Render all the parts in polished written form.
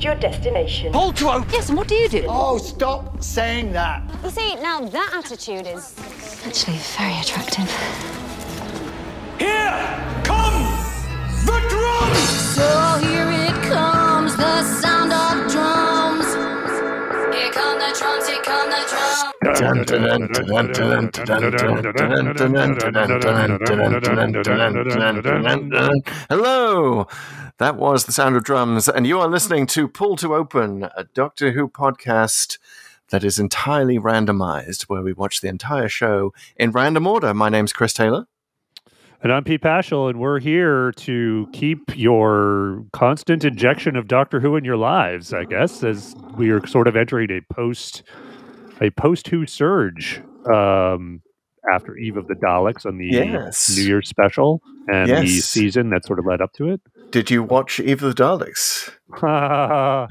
reached your destination. Pull to open! Yes, and what do you do? Oh, stop saying that. You see, now that attitude is actually very attractive. Here come the drums! So here it comes, the sound of drums. Here come the drums, here come the drums. Hello, that was the sound of drums, and you are listening to Pull to Open, a Doctor Who podcast that is entirely randomized, where we watch the entire show in random order. My name's Chris Taylor. And I'm Pete Paschal, and we're here to keep your constant injection of Doctor Who in your lives, I guess, as we are sort of entering a post-Who surge after Eve of the Daleks on the New Year's special and the season that sort of led up to it. Did you watch Eve of the Daleks? I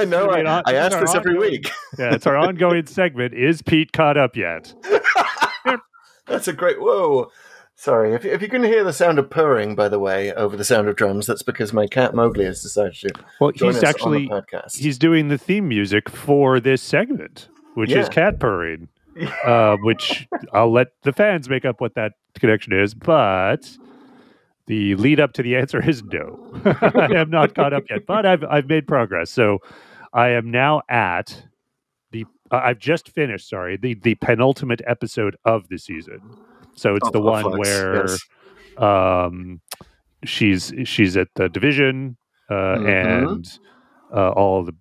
know, I ask this every week. Yeah, it's our ongoing segment. Is Pete caught up yet? That's a great... Whoa. Sorry, if you can hear the sound of purring, by the way, over the sound of drums, that's because my cat Mowgli has decided to join us on the podcast. He's doing the theme music for this segment, which is cat purring, which I'll let the fans make up what that connection is, but the lead up to the answer is no. I am not caught up yet, but I've made progress. So I am now at I've just finished, the penultimate episode of the season. So it's the one where she's at the division and all the.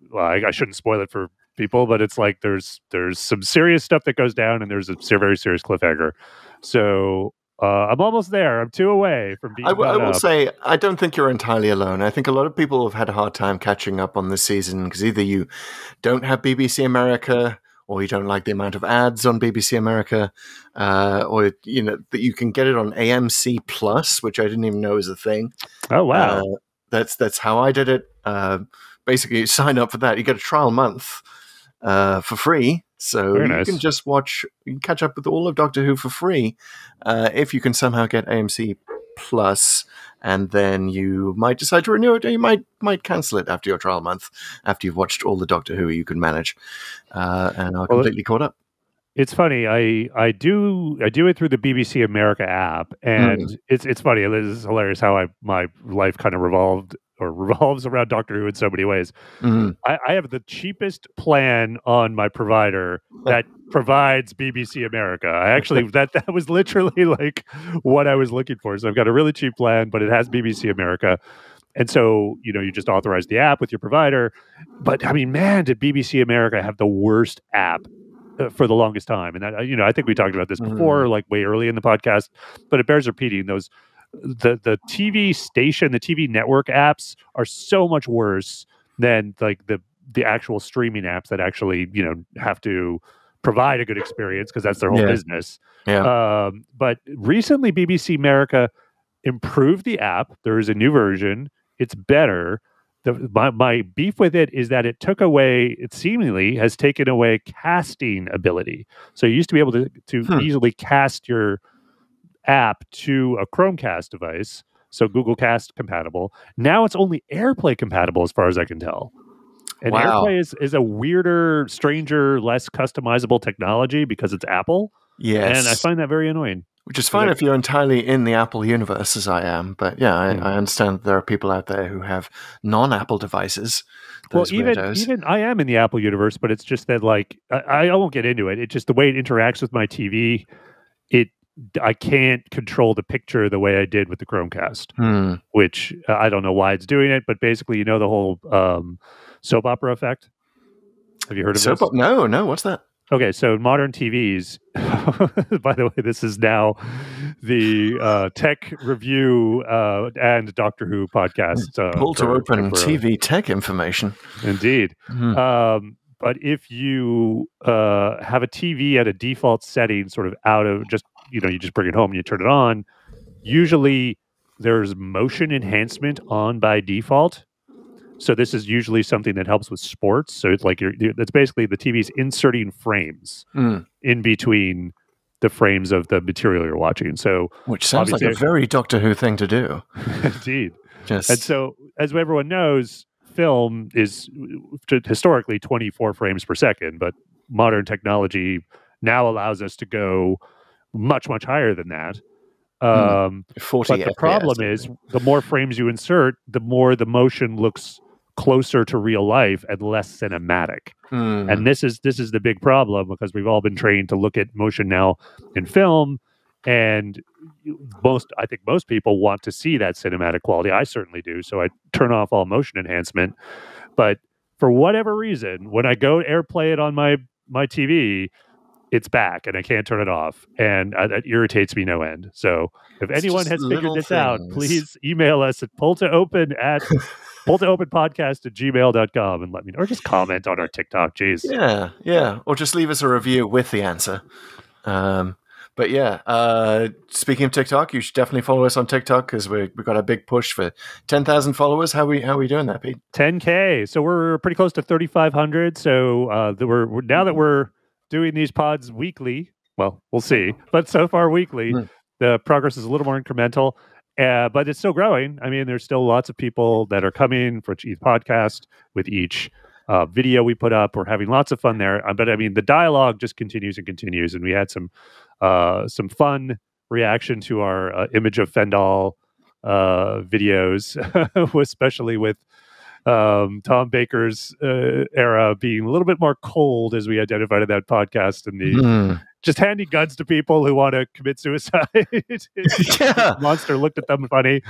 Well, I shouldn't spoil it for people, but it's like there's some serious stuff that goes down, and there's a very serious cliffhanger. So I'm almost there. I'm 2 away from being. I will say I don't think you're entirely alone. I think a lot of people have had a hard time catching up on this season because either you don't have BBC America, or you don't like the amount of ads on BBC America, or that you can get it on AMC Plus, which I didn't even know was a thing. Oh wow, that's how I did it. Basically, you sign up for that, you get a trial month for free, so you can just catch up with all of Doctor Who for free if you can somehow get AMC Plus. And then you might decide to renew it, or you might cancel it after your trial month, after you've watched all the Doctor Who you can manage, and are completely caught up. It's funny. I do it through the BBC America app, and it's funny. It is hilarious how my life kind of revolves around Doctor Who in so many ways. I have the cheapest plan on my provider that provides BBC America. I actually that was literally like what I was looking for. So I've got a really cheap plan, but it has BBC America. And so, you just authorize the app with your provider. But I mean, man, did BBC America have the worst app for the longest time. And that, I think we talked about this before, like way early in the podcast, but it bears repeating. The TV station, the TV network apps are so much worse than like the actual streaming apps that actually, have to provide a good experience because that's their whole business. Yeah. But recently BBC America improved the app. There is a new version. It's better. My beef with it is that it seemingly has taken away casting ability. So you used to be able to easily cast your app to a Chromecast device, so Google Cast compatible. Now it's only AirPlay compatible as far as I can tell. And AirPlay is a weirder, stranger, less customizable technology because it's Apple. Yes. And I find that very annoying. Which is fine if you're entirely in the Apple universe, as I am. But yeah, I understand that there are people out there who have non-Apple devices. Well, even I am in the Apple universe, but it's just that, like, I won't get into it. It's just the way it interacts with my TV. I can't control the picture the way I did with the Chromecast, which I don't know why it's doing it. But basically, the whole soap opera effect. Have you heard of this? No. What's that? Okay, so modern TVs, by the way, this is now the tech review and Doctor Who podcast. Pull to open TV tech information. Indeed. But if you have a TV at a default setting, sort of out of just, you just bring it home and you turn it on, usually there's motion enhancement on by default. So this is usually something that helps with sports. So it's like it's basically the TV's inserting frames in between the frames of the material you're watching. So, which sounds like a very Doctor Who thing to do. Indeed. And so, as everyone knows, film is historically 24 frames per second, but modern technology now allows us to go much, much higher than that. 40 but the problem is, the more frames you insert, the more the motion looks closer to real life and less cinematic. And this is the big problem, because we've all been trained to look at motion now in film, and I think most people want to see that cinematic quality. I certainly do, so I turn off all motion enhancement. But for whatever reason, when I go AirPlay it on my TV, it's back and I can't turn it off, and that irritates me no end. So if anyone has figured this out, please email us at pulltoopenpodcast@gmail.com and let me know, or just comment on our TikTok. Jeez. Yeah, or just leave us a review with the answer. But yeah, speaking of TikTok, you should definitely follow us on TikTok, because we've got a big push for 10,000 followers. How are we doing that, Pete? 10K. So we're pretty close to 3,500. So now that we're doing these pods weekly, well, we'll see, but so far weekly, the progress is a little more incremental, but it's still growing. I mean, there's still lots of people that are coming for each podcast with each video we put up. We're having lots of fun there, but I mean, the dialogue just continues and continues, and we had some fun reaction to our Image of Fendal videos, especially with Tom Baker's era being a little bit more cold, as we identified in that podcast, and the just handing guns to people who want to commit suicide. Monster looked at them funny.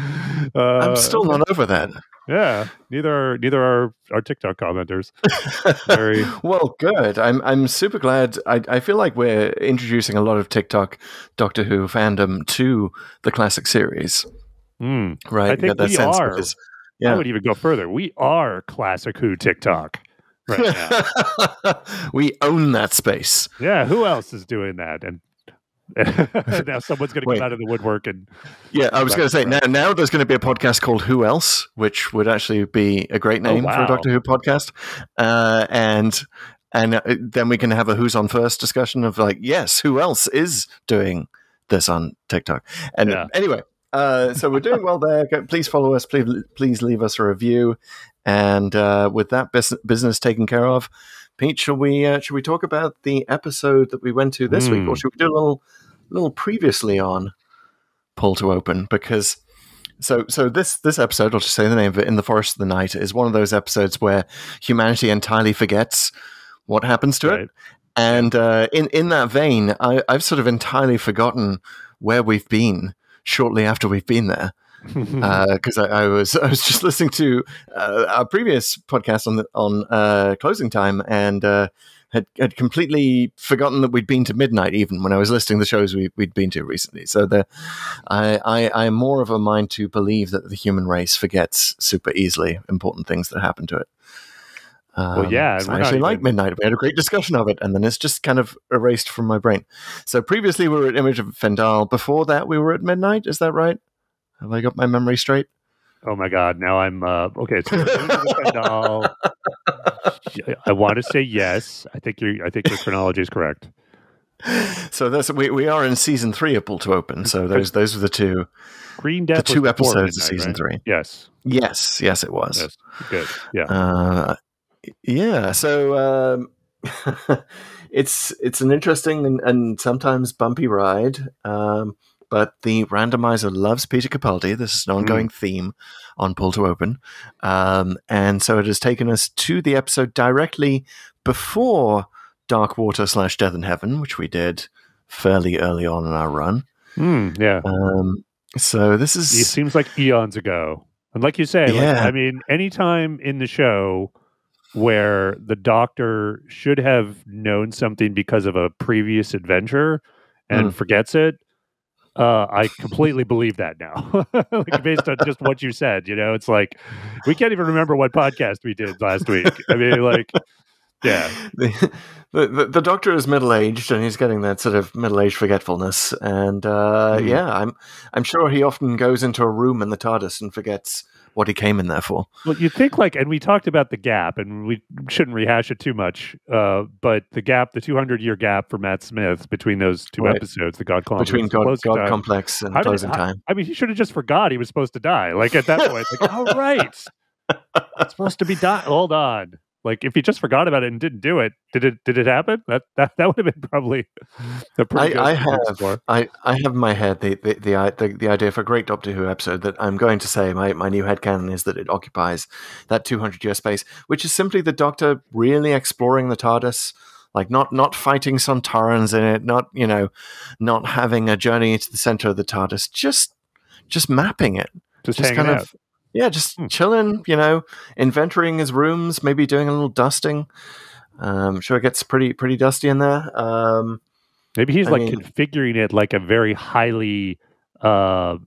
I'm still not over that. Yeah, neither are our TikTok commenters. Very well, good. I'm super glad. I feel like we're introducing a lot of TikTok Doctor Who fandom to the classic series. Right? I think we are. Because, I would even go further. We are classic Who TikTok right now. We own that space. Yeah, who else is doing that? And now someone's going to come out of the woodwork and I was going to say now there's going to be a podcast called Who Else, which would actually be a great name for a Doctor Who podcast, and then we can have a Who's on First discussion of like, yes, who else is doing this on TikTok? And anyway, so we're doing well there. Please follow us. Please leave us a review. And with that business taken care of, Pete, should we talk about the episode that we went to this week, or should we do a little previously on Pull to Open? Because so this episode, I'll just say the name of it, In the Forest of the Night, is one of those episodes where humanity entirely forgets what happens to it. And in that vein, I've sort of entirely forgotten where we've been shortly after we've been there. Because I was just listening to our previous podcast on closing time, and had completely forgotten that we'd been to midnight, even when I was listing the shows we'd been to recently. So I'm more of a mind to believe that the human race forgets super easily important things that happen to it. I actually like midnight. We had a great discussion of it, and then it's just kind of erased from my brain. So previously we were at Image of Fendal. Before that we were at midnight. Is that right? Have I got my memory straight? Oh my God! Now I'm okay. So I want to say yes. I think your chronology is correct. So we are in season 3 of Pull to Open. So those were the two Green Death, the two episodes of season right? 3. Yes, it was. Yes. Good. Yeah. So it's an interesting and sometimes bumpy ride. But the randomizer loves Peter Capaldi. This is an ongoing theme on Pull to Open. And so it has taken us to the episode directly before Dark Water / Death in Heaven, which we did fairly early on in our run. So this is... It seems like eons ago. And like you say, I mean, anytime in the show where the Doctor should have known something because of a previous adventure and forgets it, I completely believe that now, based on just what you said. It's like we can't even remember what podcast we did last week. I mean, the Doctor is middle-aged, and he's getting that sort of middle-aged forgetfulness. And I'm sure he often goes into a room in the TARDIS and forgets what he came in there for. Well, you think and we talked about the gap, and we shouldn't rehash it too much, but the 200-year gap for Matt Smith between those two episodes, the God Complex. Between God Complex and Closing Time. I mean, he should have just forgot he was supposed to die. At that point, all right. It's supposed to be done. Hold on. Like, if you just forgot about it and didn't do it, did it happen? That would have been probably a pretty good. I have in my head the idea for a great Doctor Who episode that I'm going to say my new headcanon is that it occupies that 200-year space, which is simply the Doctor really exploring the TARDIS, like not fighting Sontarans in it, not having a journey to the center of the TARDIS, just mapping it, just kind of. Yeah, just chilling, inventorying his rooms, maybe doing a little dusting. I'm sure it gets pretty dusty in there. Maybe he's configuring it like a very highly customized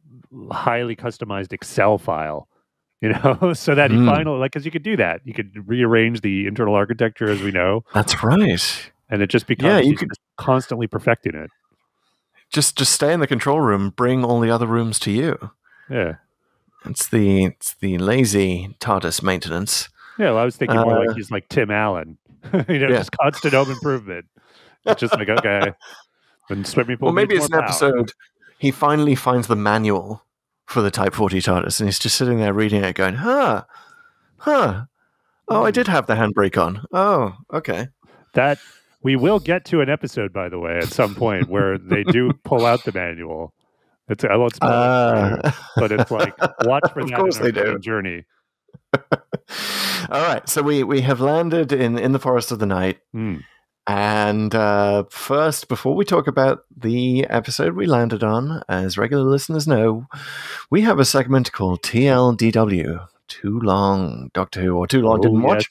Excel file, so that he finally, because you could do that. You could rearrange the internal architecture, as we know. That's right. And it just becomes you could constantly perfecting it. Just stay in the control room, bring all the other rooms to you. Yeah. It's the lazy TARDIS maintenance. Yeah, well, I was thinking more like he's like Tim Allen. Just constant home improvement. It's just like, okay. And swimming pool. Well, maybe it's an episode. He finally finds the manual for the Type 40 TARDIS, and he's just sitting there reading it, going, huh. Oh, I did have the handbrake on. Oh, okay. That we will get to an episode, by the way, at some point where they do pull out the manual. I won't spoil it, but it's like, watch for that. Of course they do. Journey. All right, so we have landed in the Forest of the Night, and first, before we talk about the episode we landed on, as regular listeners know, we have a segment called TLDW, Too Long Doctor Who, or Too Long Didn't Watch.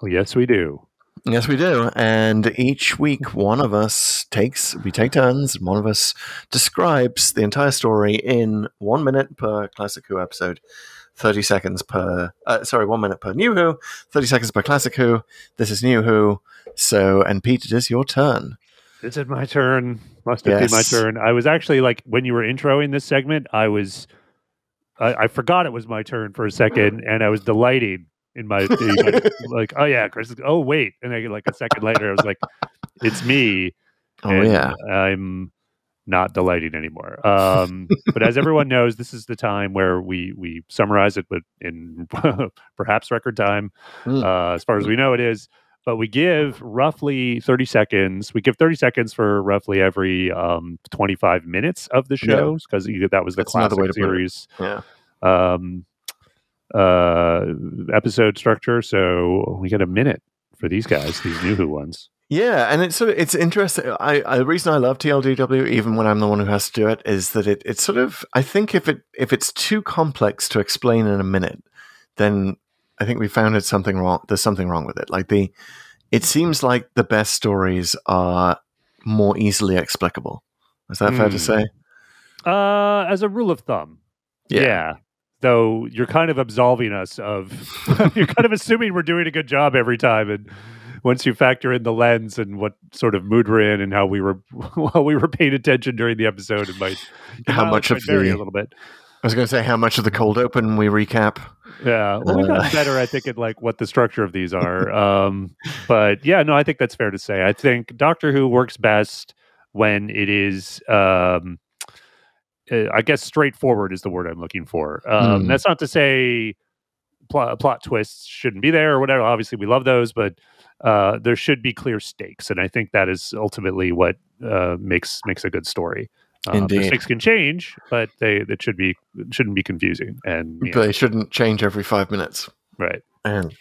Oh, yes, we do. Yes, we do. And each week, we take turns, and one of us describes the entire story in 1 minute per Classic Who episode, 30 seconds per, 1 minute per New Who, 30 seconds per Classic Who. This is New Who. So, and Pete, it is your turn. Is it my turn? Must it be my turn? I was actually, like, when you were introing this segment, I forgot it was my turn for a second, and I was delighting in my like, oh yeah, Chris. Oh wait, and I like a second later, I was like, it's me. Oh yeah, I'm not delighting anymore. But as everyone knows, this is the time where we summarize it, but in perhaps record time, as far as we know it is. But we give roughly 30 seconds. We give 30 seconds for roughly every 25 minutes of the shows, because that was the classic series. Yeah. Episode structure, so we get a minute for these guys, these New Who ones. Yeah, and it's interesting. The reason I love TLDW, even when I'm the one who has to do it, is that it's sort of, I think if it's too complex to explain in a minute, then I think we found something wrong. There's something wrong with it. Like it seems like the best stories are more easily explicable. Is that fair to say? As a rule of thumb, yeah. Though you're kind of absolving us of, you're kind of assuming we're doing a good job every time, and once you factor in the lens and what sort of mood we're in and how we were paying attention during the episode, it might vary a little bit. I was going to say how much of the cold open we recap. Yeah, well, we've gotten better, I think, at like what the structure of these are. But yeah, no, I think that's fair to say. I think Doctor Who works best when it is. I guess straightforward is the word I'm looking for. That's not to say plot twists shouldn't be there or whatever. Obviously, we love those, but there should be clear stakes, and I think that is ultimately what makes a good story. Indeed, the stakes can change, but shouldn't be confusing, and they shouldn't change every 5 minutes, right? And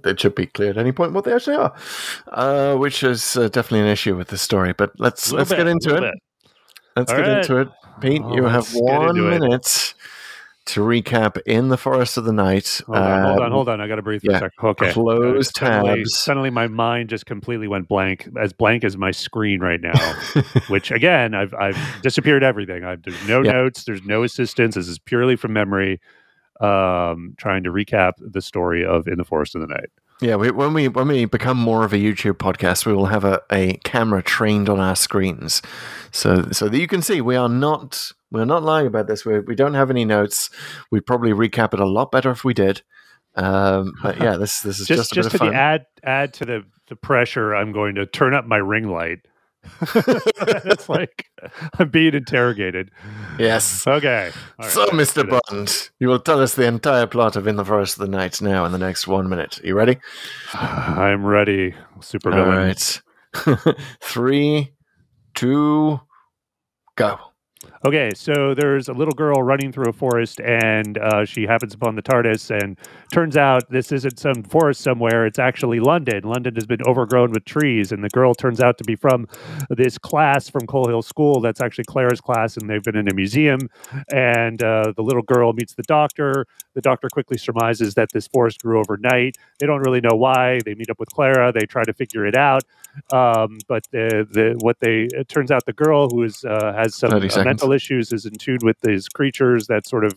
it should be clear at any point what they actually are, which is definitely an issue with this story. But let's get into it. Let's get into it. Pete, you have 1 minute to recap In the Forest of the Night. Hold on. I got to breathe for a second. Okay. Close tabs. Suddenly my mind just completely went blank as my screen right now, which again, I've disappeared everything. There's no notes. There's no assistance. This is purely from memory, trying to recap the story of In the Forest of the Night. Yeah, when we become more of a YouTube podcast, we will have a camera trained on our screens, so that you can see we're not lying about this. We don't have any notes. We'd probably recap it a lot better if we did. But yeah, this is just a bit of fun. To add to the pressure, I'm going to turn up my ring light It's like I'm being interrogated. Yes. Okay. So, Mr. Bond, you will tell us the entire plot of In the Forest of the Night now in the next 1 minute. Are you ready? I'm ready, supervillain. All right. 3, 2, go. Okay, so there's a little girl running through a forest, and she happens upon the TARDIS, and turns out this isn't some forest somewhere. It's actually London. London has been overgrown with trees, and the girl turns out to be from this class from Coal Hill School. That's actually Clara's class, and they've been in a museum. And the little girl meets the doctor. The doctor quickly surmises that this forest grew overnight. They don't really know why. They meet up with Clara. They try to figure it out. But it turns out the girl who has some mental issues is in tune with these creatures that sort of,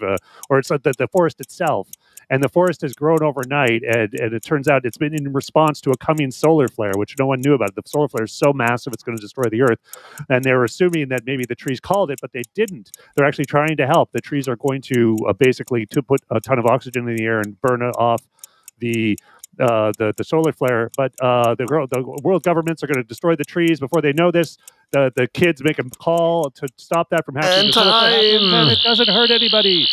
or it's the forest itself. And the forest has grown overnight, and it turns out it's been in response to a coming solar flare, which no one knew about. The solar flare is so massive it's going to destroy the Earth. And they were assuming that maybe the trees called it, but they didn't. They're actually trying to help. The trees are going to basically to put a ton of oxygen in the air and burn off the solar flare, but the world governments are going to destroy the trees before they know this. The kids make a call to stop that from happening. And it doesn't hurt anybody.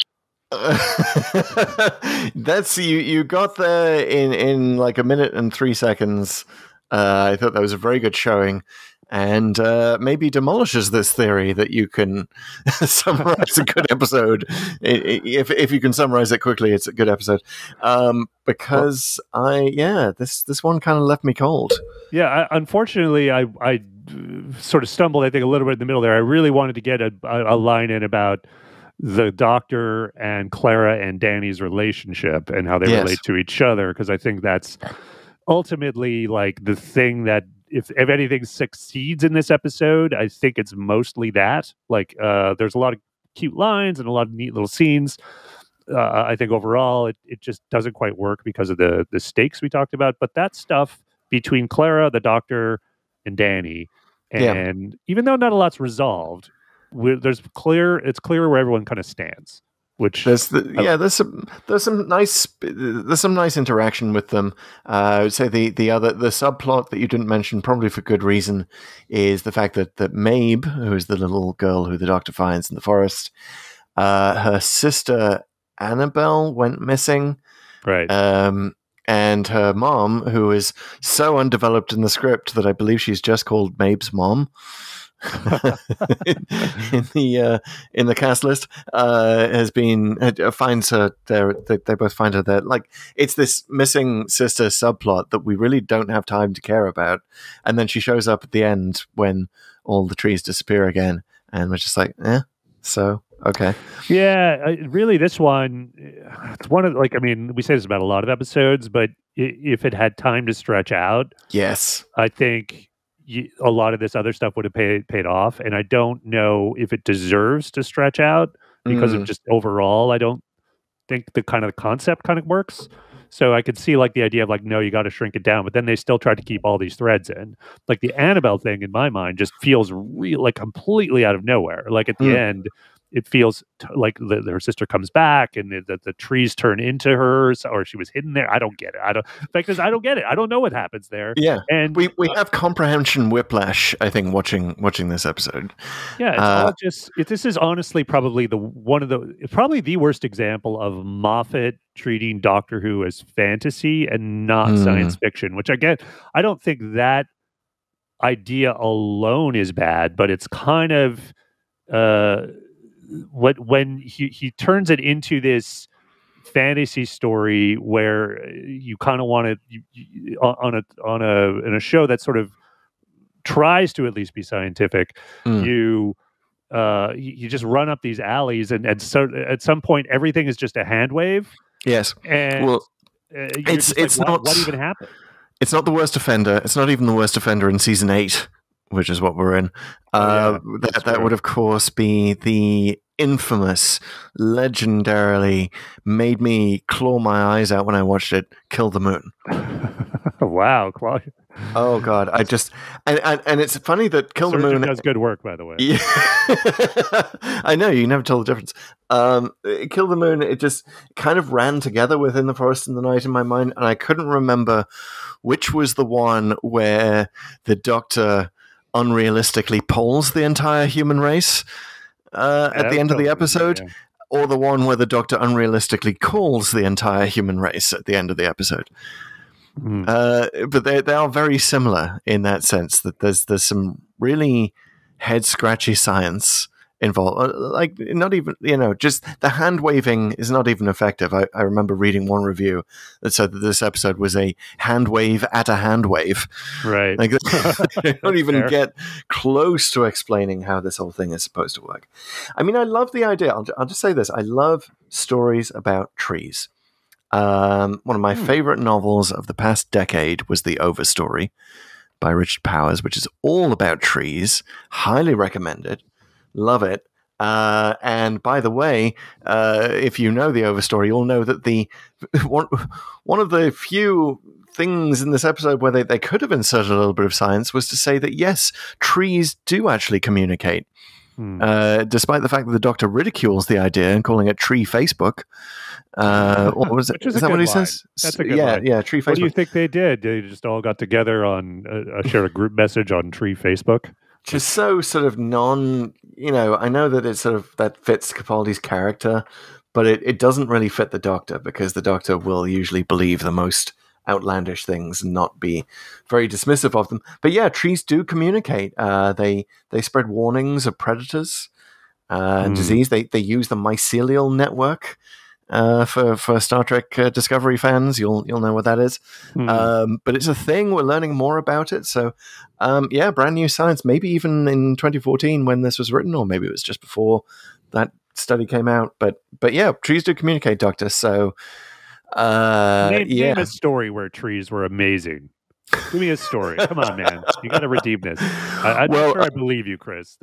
That's you got there in like 1 minute and 3 seconds. I thought that was a very good showing, and maybe demolishes this theory that you can summarize a good episode. If you can summarize it quickly, it's a good episode. Because this one kind of left me cold. Yeah, unfortunately, I sort of stumbled, I think, a little bit in the middle there. I really wanted to get a line in about the Doctor and Clara and Danny's relationship and how they relate to each other, because I think that's ultimately like the thing that if anything succeeds in this episode, I think it's mostly that. Like there's a lot of cute lines and a lot of neat little scenes. I think overall it just doesn't quite work because of the stakes we talked about. But that stuff between Clara, the Doctor, and Danny, and even though not a lot's resolved, it's clear where everyone kind of stands. Which there's some nice interaction with them. I would say the subplot that you didn't mention, probably for good reason, is the fact that Mabe, who is the little girl who the Doctor finds in the forest, her sister Annabelle went missing, right? And her mom, who is so undeveloped in the script that I believe she's just called Mabe's mom. in the cast list, finds her there. They both find her there. Like, it's this missing sister subplot that we really don't have time to care about, and then she shows up at the end when all the trees disappear again, and we're just like, so okay. Yeah, really, this one, it's one of, like, I mean, we say this about a lot of episodes, but if it had time to stretch out, yes, I think a lot of this other stuff would have paid off, and I don't know if it deserves to stretch out because of just overall, I don't think the concept kind of works. So I could see like the idea of like, no, you got to shrink it down, but then they still try to keep all these threads in. Like the Annabelle thing in my mind just feels like completely out of nowhere. Like at the end, it feels like her sister comes back and the trees turn into hers, or she was hidden there. I don't get it. I don't get it. I don't know what happens there. Yeah, and we have comprehension whiplash, I think, watching this episode. Yeah, it's all just. This is honestly probably probably the worst example of Moffat treating Doctor Who as fantasy and not science fiction. Which again, I don't think that idea alone is bad, but it's kind of. When he turns it into this fantasy story where you kind of want to in a show that sort of tries to at least be scientific, you just run up these alleys and so at some point everything is just a hand wave. Yes, and it's like, not what even happened. It's not the worst offender. It's not even the worst offender in season 8. Which is what we're in. That would, of course, be the infamous, legendarily made me claw my eyes out when I watched it, Kill the Moon. Wow, claw. Oh God, I just and it's funny that Kill the Moon does good work, by the way. Yeah. I know, you never tell the difference. Kill the Moon, it just kind of ran together with In the Forest in the Night in my mind, and I couldn't remember which was the one where the Doctor unrealistically polls the entire human race at the end of the episode, or the one where the Doctor unrealistically calls the entire human race at the end of the episode. But they are very similar in that sense, that there's some really head-scratchy science involved. Like, not even, just the hand-waving is not even effective. I remember reading one review that said that this episode was a hand wave at a hand wave. Right. Like, they don't even get close to explaining how this whole thing is supposed to work. I mean, I love the idea. I'll just say this. I love stories about trees. One of my favorite novels of the past decade was The Overstory by Richard Powers, which is all about trees. Highly recommend it. Love it. And by the way, if you know The Overstory, you'll know that the one of the few things in this episode where they could have inserted a little bit of science was to say that, yes, trees do actually communicate. Despite the fact that the Doctor ridicules the idea and calling it Tree Facebook. What was it? Is that what he says? That's a good line. Yeah, Tree Facebook. What do you think they did? They just all got together on share a group message on Tree Facebook? Just so sort of I know that it's sort of, that fits Capaldi's character, but it doesn't really fit the Doctor, because the Doctor will usually believe the most outlandish things and not be very dismissive of them. But yeah, trees do communicate. They spread warnings of predators and disease. They use the mycelial network. For Star Trek Discovery fans, you'll know what that is. But it's a thing. We're learning more about it. So, brand new science. Maybe even in 2014 when this was written, or maybe it was just before that study came out. But yeah, trees do communicate, Doctor. So, name a story where trees were amazing. Give me a story. Come on, man. You got to redeem this. I'm sure I believe you, Chris.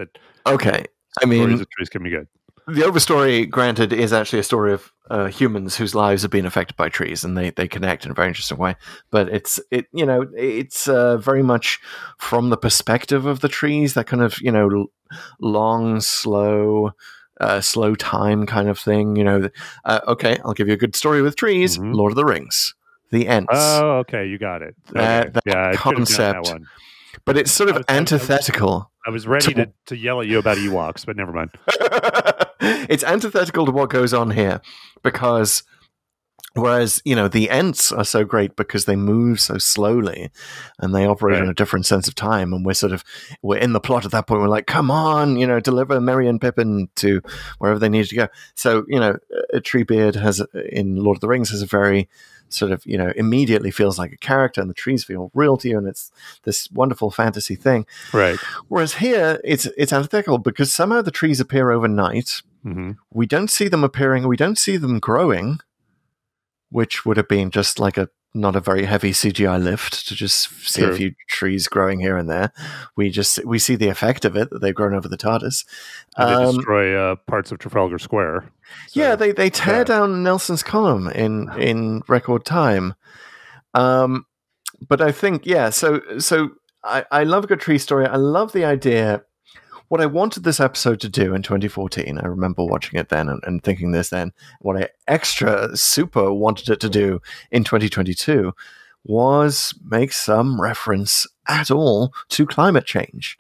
Okay. I mean, stories of trees can be good. The Overstory, granted, is actually a story of humans whose lives have been affected by trees, and they connect in a very interesting way. But it's very much from the perspective of the trees, that kind of long, slow time kind of thing. Okay, I'll give you a good story with trees. Lord of the Rings, the Ents. Oh, okay, you got it. Okay. That concept. That one. But it's sort of antithetical. I was ready to yell at you about Ewoks, but never mind. It's antithetical to what goes on here, because whereas, the Ents are so great because they move so slowly and they operate in a different sense of time, and we're in the plot at that point. We're like, come on, deliver Merry and Pippin to wherever they need to go. So, Treebeard in Lord of the Rings has a very sort of, immediately feels like a character, and the trees feel real to you, and it's this wonderful fantasy thing. Right. Whereas here, it's antithetical, because somehow the trees appear overnight. We don't see them appearing. We don't see them growing, which would have been just like not a very heavy CGI lift to just see a few trees growing here and there. We see the effect of it, that they've grown over the TARDIS. And they destroy parts of Trafalgar Square. So, yeah, they tear down Nelson's column in record time. But I think, so I love a good tree story. I love the idea. What I wanted this episode to do in 2014, I remember watching it then and thinking this then, what I extra super wanted it to do in 2022 was make some reference at all to climate change.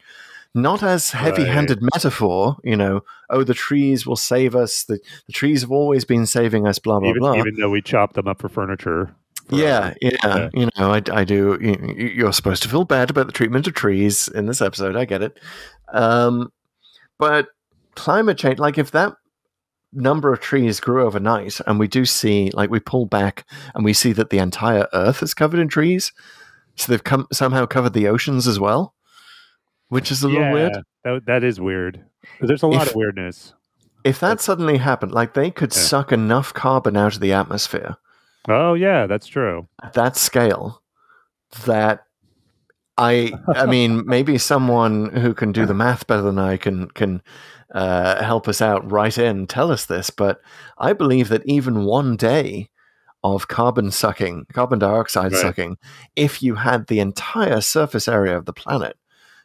Not as heavy-handed metaphor, the trees will save us, the trees have always been saving us, blah, blah, blah. Even though we chop them up for furniture. Yeah. I do. You're supposed to feel bad about the treatment of trees in this episode. I get it. But climate change, like if that number of trees grew overnight, and we do see, like we pull back and we see that the entire Earth is covered in trees, so they've somehow covered the oceans as well, which is a little weird. That is weird. There's a lot of weirdness. If that suddenly happened, like they could suck enough carbon out of the atmosphere. Oh yeah, that's true. At that scale, that I mean, maybe someone who can do the math better than I can help us out, write in, tell us this. But I believe that even one day of carbon dioxide sucking, if you had the entire surface area of the planet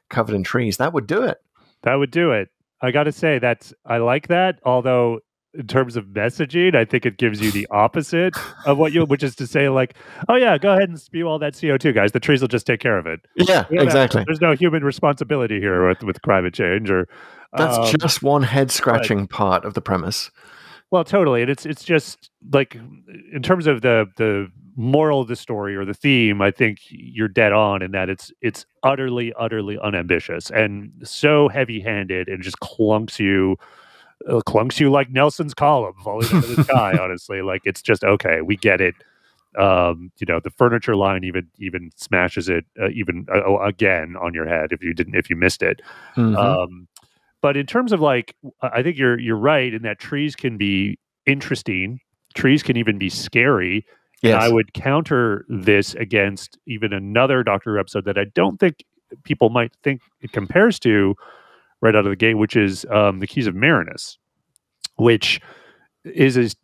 covered in trees, that would do it. That would do it. I got to say, I like that. Although in terms of messaging, I think it gives you the opposite of what which is to say, like, oh yeah, go ahead and spew all that CO2, guys. The trees will just take care of it. Yeah, exactly. There's no human responsibility here with climate change. Or that's just one head scratching part of the premise. Well, totally, and it's just like in terms of the moral of the story or the theme, I think you're dead on in that it's utterly unambitious and so heavy-handed and just clunks you like Nelson's column falling out of the sky. Honestly, like it's just okay, we get it. The furniture line even smashes it again on your head if you missed it. But in terms of like, I think you're right in that trees can be interesting. Trees can even be scary. Yes. And I would counter this against even another Doctor Who episode that I don't think people might think it compares to right out of the gate, which is The Keys of Marinus, which is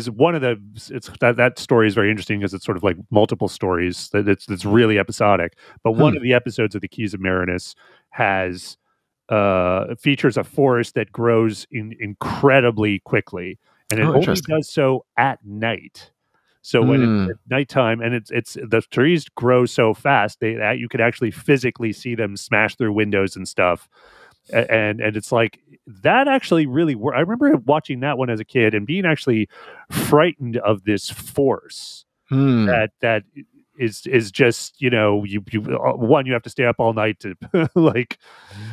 one of that story is very interesting because it's sort of like multiple stories that's really episodic. But one of the episodes of The Keys of Marinus features a forest that grows incredibly quickly, and it only does so at night. So when it's at nighttime, and it's the trees grow so fast that you could actually physically see them smash through windows and stuff, and it's like that actually really worked. I remember watching that one as a kid and being actually frightened of this force that is just, you you have to stay up all night to like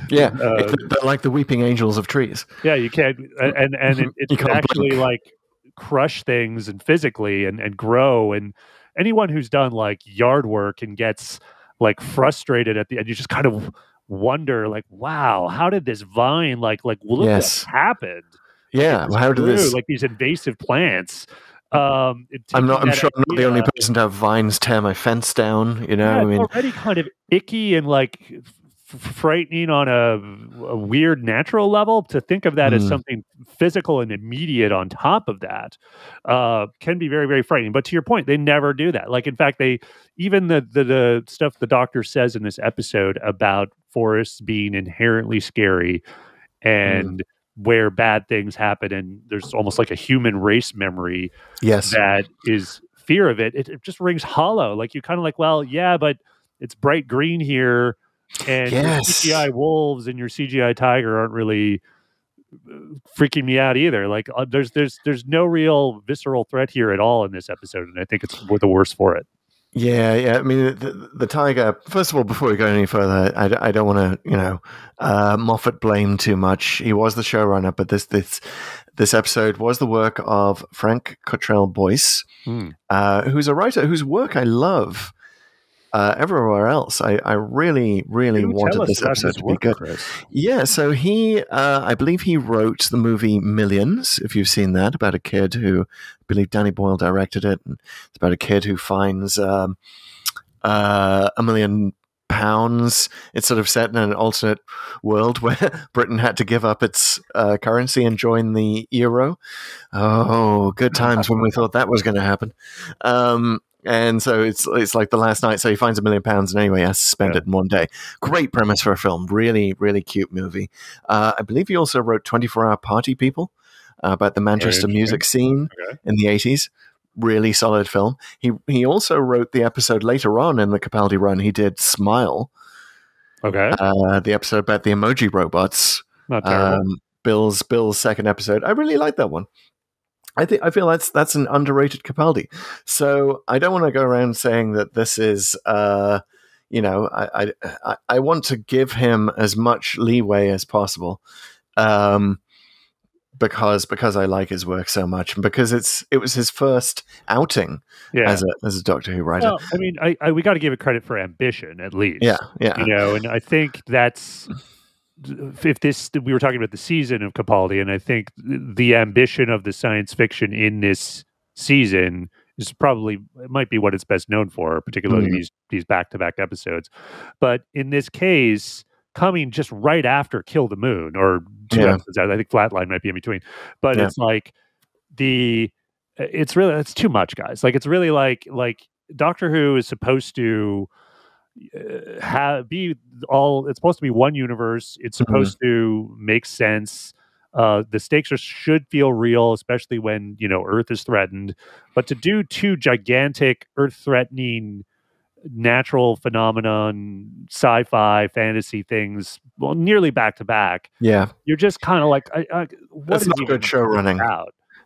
they're like the weeping angels of trees. Yeah, you can't and it can actually blink. Like crush things and physically and grow, and anyone who's done like yard work and gets like frustrated at the end, you just kind of wonder like, wow, how did this vine like look what happened? Yeah, how did this like these invasive plants? I'm sure I'm not the only person to have vines tear my fence down. I mean, already kind of icky and like frightening on a weird natural level. To think of that as something physical and immediate on top of that can be very, very frightening. But to your point, they never do that. Like, in fact, even the stuff the Doctor says in this episode about forests being inherently scary and where bad things happen, and there's almost like a human race memory that is fear of it. It just rings hollow. Like, you kind of like, well, yeah, but it's bright green here, and your CGI wolves and your CGI tiger aren't really freaking me out either. Like, there's no real visceral threat here at all in this episode, and I think it's the worse for it. Yeah. I mean, the tiger. First of all, before we go any further, I don't want to, Moffat blame too much. He was the showrunner, but this episode was the work of Frank Cottrell Boyce, who's a writer whose work I love. Everywhere else, I really wanted this episode to be good. Chris. Yeah, so he, I believe he wrote the movie Millions, if you've seen that, about a kid who, I believe Danny Boyle directed it, and it's about a kid who finds £1 million. It's sort of set in an alternate world where Britain had to give up its currency and join the euro. Oh, good times when we thought that was going to happen. And so it's like the last night. So he finds £1 million, and anyway, he has to spend it in one day. Great premise for a film. Really, really cute movie. I believe he also wrote 24-Hour Party People about the Manchester music scene in the 80s. Really solid film. He also wrote the episode later on in the Capaldi run. He did Smile. Okay. The episode about the emoji robots. Not terrible. Bill's second episode. I really like that one. I feel that's an underrated Capaldi. So I don't want to go around saying that this is, I want to give him as much leeway as possible, because I like his work so much, and because it was his first outing as a Doctor Who writer. Well, I mean, we got to give it credit for ambition, at least. Yeah. And I think that's. We were talking about the season of Capaldi, and I think the ambition of the science fiction in this season is it might be what it's best known for, particularly these back-to-back episodes. But in this case, coming just right after Kill the Moon, or two episodes, I think Flatline might be in between. But it's like it's too much, guys. Like, it's really like Doctor Who is supposed to it's supposed to be one universe. It's supposed to make sense. The stakes should feel real, especially when, Earth is threatened. But to do two gigantic Earth-threatening natural phenomenon, sci-fi, fantasy things, well, nearly back to back. Yeah, you're just kind of like, that's not good show running.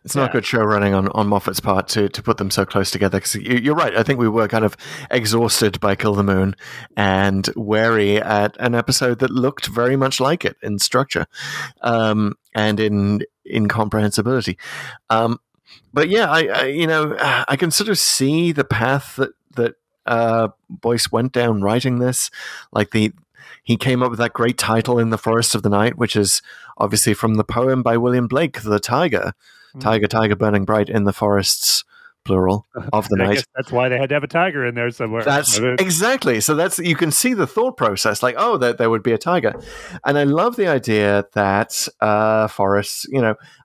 It's not good show running on Moffat's part to put them so close together. Because you're right. I think we were kind of exhausted by Kill the Moon and wary at an episode that looked very much like it in structure, and in incomprehensibility. But yeah, I can sort of see the path that Boyce went down writing this. Like he came up with that great title in The Forest of the Night, which is obviously from the poem by William Blake, The Tiger. Tiger, tiger, burning bright in the forests, plural, of the night. I guess that's why they had to have a tiger in there somewhere. That's exactly. So you can see the thought process, like, oh, there would be a tiger. And I love the idea that forests,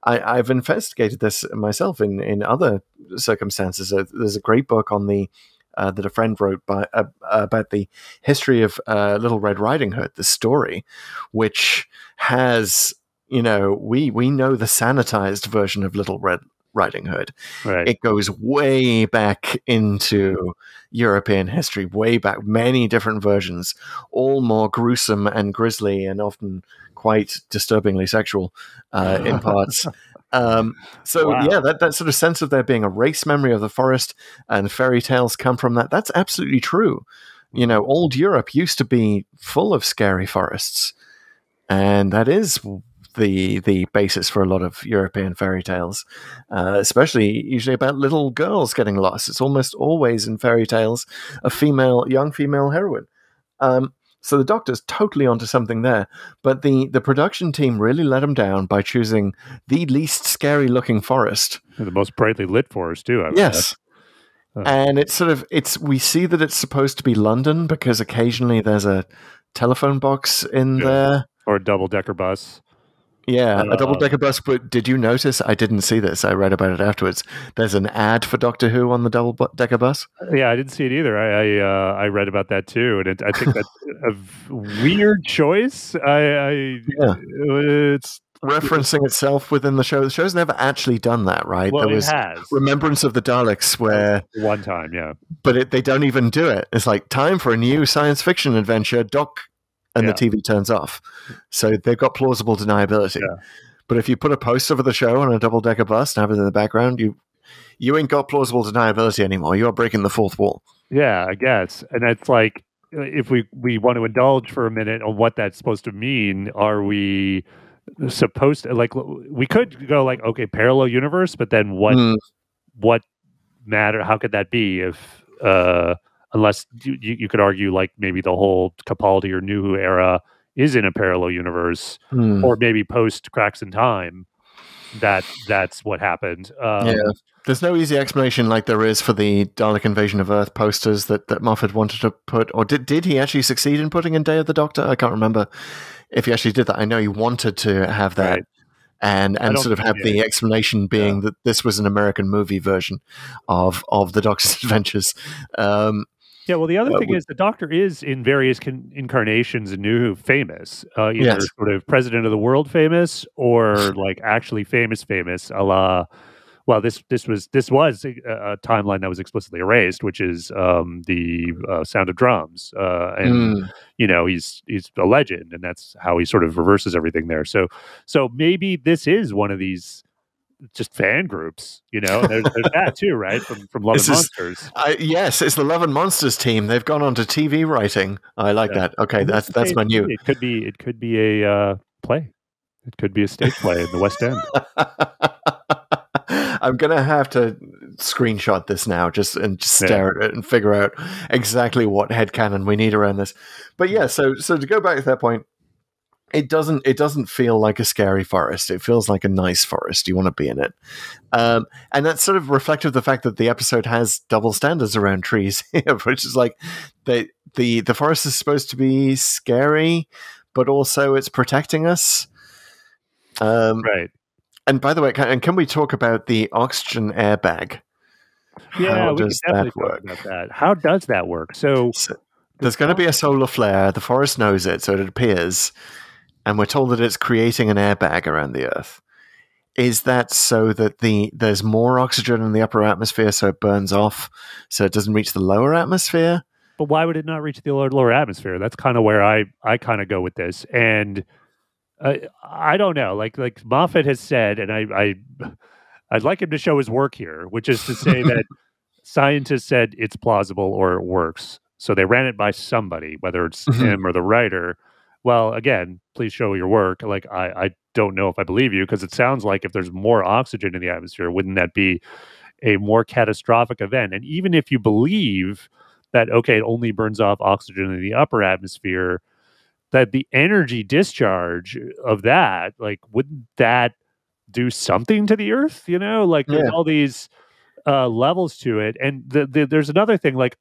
I've investigated this myself in other circumstances. There's a great book on that a friend wrote about the history of Little Red Riding Hood, the story, which has, we know the sanitized version of Little Red Riding Hood. Right. It goes way back into European history, way back, many different versions, all more gruesome and grisly and often quite disturbingly sexual in parts. Wow. Yeah, that sort of sense of there being a race memory of the forest and fairy tales come from that. That's absolutely true. Old Europe used to be full of scary forests, and that is the basis for a lot of European fairy tales, especially usually about little girls getting lost. It's almost always in fairy tales a young female heroine. So the Doctor's totally onto something there, but the production team really let him down by choosing the least scary-looking forest, the most brightly lit forest too. Yes, and we see that it's supposed to be London because occasionally there's a telephone box in there, or a double-decker bus. Yeah, a double-decker bus, but did you notice? I didn't see this. I read about it afterwards. There's an ad for Doctor Who on the double-decker bus. Yeah, I didn't see it either. I read about that too, and I think that's a weird choice. It's referencing itself within the show. The show's never actually done that, right? Well, there was Remembrance of the Daleks where... One time, yeah. But they don't even do it. It's like, time for a new science fiction adventure, Doc... And the TV turns off. So they've got plausible deniability. Yeah. But if you put a poster for the show on a double-decker bus and have it in the background, you ain't got plausible deniability anymore. You are breaking the fourth wall. Yeah, I guess. And it's like, if we want to indulge for a minute on what that's supposed to mean, are we supposed to, like, we could go like, okay, parallel universe, but then what matter? How could that be if... unless you could argue like maybe the whole Capaldi or New Who era is in a parallel universe, or maybe post Cracks in Time. That's what happened. There's no easy explanation like there is for the Dalek Invasion of Earth posters that Moffat wanted to put, or did he actually succeed in putting in Day of the Doctor? I can't remember if he actually did that. I know he wanted to have that. Right. And sort of have the explanation being that this was an American movie version of the Doctor's adventures. Yeah, well, the other thing is the Doctor is in various incarnations in New Who famous, either sort of President of the World famous or like actually famous, a la. Well, this was a timeline that was explicitly erased, which is the Sound of Drums, and he's a legend, and that's how he sort of reverses everything there. So maybe this is one of these just fan groups, there's that too, right? From Love and Monsters. Yes, it's the Love and Monsters team. They've gone on to TV writing. I like that. Okay, that's my new. It could be a play. It could be a stage play in the West End. I'm gonna have to screenshot this now, just stare at it and figure out exactly what headcanon we need around this. But yeah, so to go back to that point. It doesn't feel like a scary forest. It feels like a nice forest. You want to be in it. And that's sort of reflective of the fact that the episode has double standards around trees, which is like the forest is supposed to be scary, but also it's protecting us. Right. And by the way, can we talk about the oxygen airbag? Yeah, we can definitely talk about that. How does that work? So there's going to be a solar flare. The forest knows it, so it appears. and we're told that it's creating an airbag around the Earth. Is that so that there's more oxygen in the upper atmosphere, so it burns off, so it doesn't reach the lower atmosphere? But why would it not reach the lower atmosphere? That's kind of where I kind of go with this. And I don't know. Like Moffat has said, and I'd like him to show his work here, which is to say that scientists said it's plausible or it works. So they ran it by somebody, whether it's him or the writer. Well, again, please show your work. Like, I don't know if I believe you, because it sounds like if there's more oxygen in the atmosphere, wouldn't that be a more catastrophic event? And even if you believe that, okay, it only burns off oxygen in the upper atmosphere, that the energy discharge of that, like, wouldn't that do something to the Earth? You know, like there's all these levels to it. And there's another thing, like,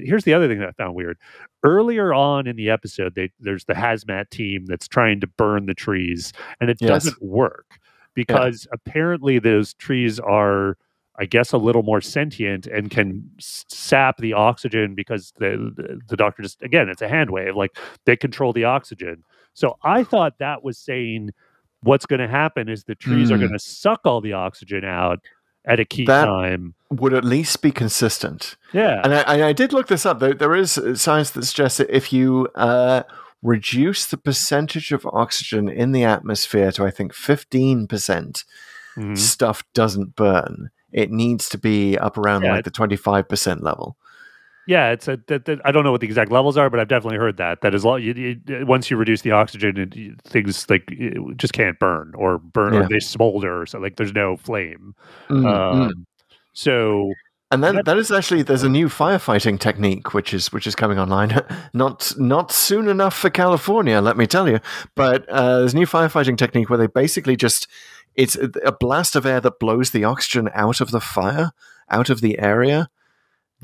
here's the other thing that I found weird. Earlier on in the episode, there's the hazmat team that's trying to burn the trees, and it doesn't work because apparently those trees are, I guess, a little more sentient and can sap the oxygen because the doctor just, again, it's a hand wave, like they control the oxygen. So I thought that was saying what's going to happen is the trees are going to suck all the oxygen out at a key time. Would at least be consistent. Yeah. And I did look this up. There is science that suggests that if you reduce the percentage of oxygen in the atmosphere to, I think, 15%, stuff doesn't burn. It needs to be up around like the 25% level. Yeah, it's I don't know what the exact levels are, but I've definitely heard that is once you reduce the oxygen, things like just can't burn or or they smolder, so like there's no flame. So, and then that is actually, there's a new firefighting technique which is coming online. Not soon enough for California, let me tell you. But there's a new firefighting technique where they basically it's a blast of air that blows the oxygen out of the fire, out of the area.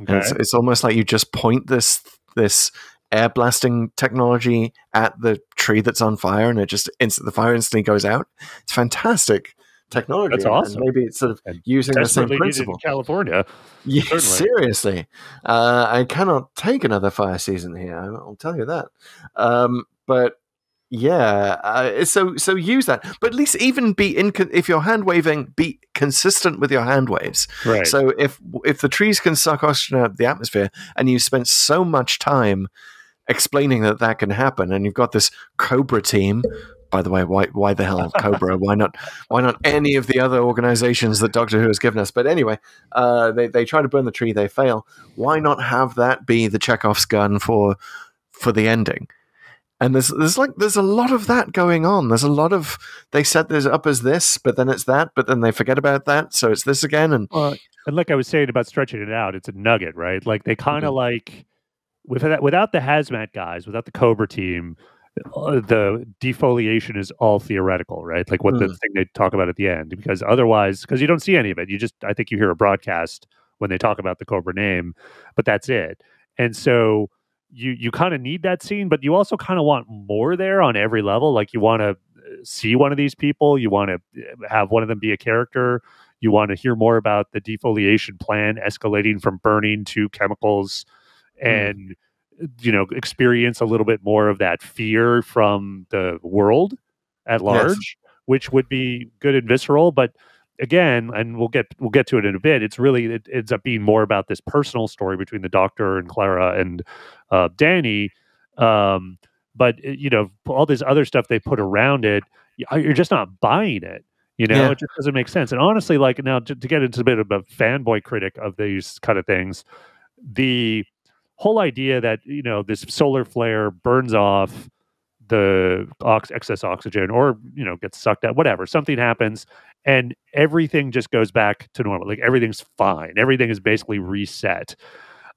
Okay. It's almost like you just point this air blasting technology at the tree that's on fire, and the fire instantly goes out. It's fantastic technology. That's awesome. And maybe it's sort of using the same principle. In California, yeah, seriously. I cannot take another fire season here. I'll tell you that. But yeah, so use that, but at least even if you're hand waving, be consistent with your hand waves. Right. So if the trees can suck oxygen out of the atmosphere, and you spent so much time explaining that can happen, and you've got this Cobra team. By the way, why the hell Cobra? Why not any of the other organizations that Doctor Who has given us? But anyway, they try to burn the tree, they fail. Why not have that be the Chekhov's gun for the ending? And there's a lot of that going on. There's a lot of, they set this up as this, but then it's that, but then they forget about that, so it's this again. And like I was saying about stretching it out, it's a nugget, right? Like they kind of like without the hazmat guys, without the Cobra team, the defoliation is all theoretical, right? Like what the thing they talk about at the end, because you don't see any of it. I think you hear a broadcast when they talk about the Cobra name, but that's it. And so you kind of need that scene, but you also kind of want more there on every level. Like you want to see one of these people, you want to have one of them be a character, you want to hear more about the defoliation plan escalating from burning to chemicals, and experience a little bit more of that fear from the world at large, which would be good and visceral. But again, and we'll get to it in a bit, it ends up being more about this personal story between the Doctor and Clara and Danny. But all this other stuff they put around it, you're just not buying it. It just doesn't make sense. And honestly, like now to get into a bit of a fanboy critic of these kind of things, the whole idea that this solar flare burns off the excess oxygen, or gets sucked out, whatever, something happens, and everything just goes back to normal. Like everything's fine. Everything is basically reset.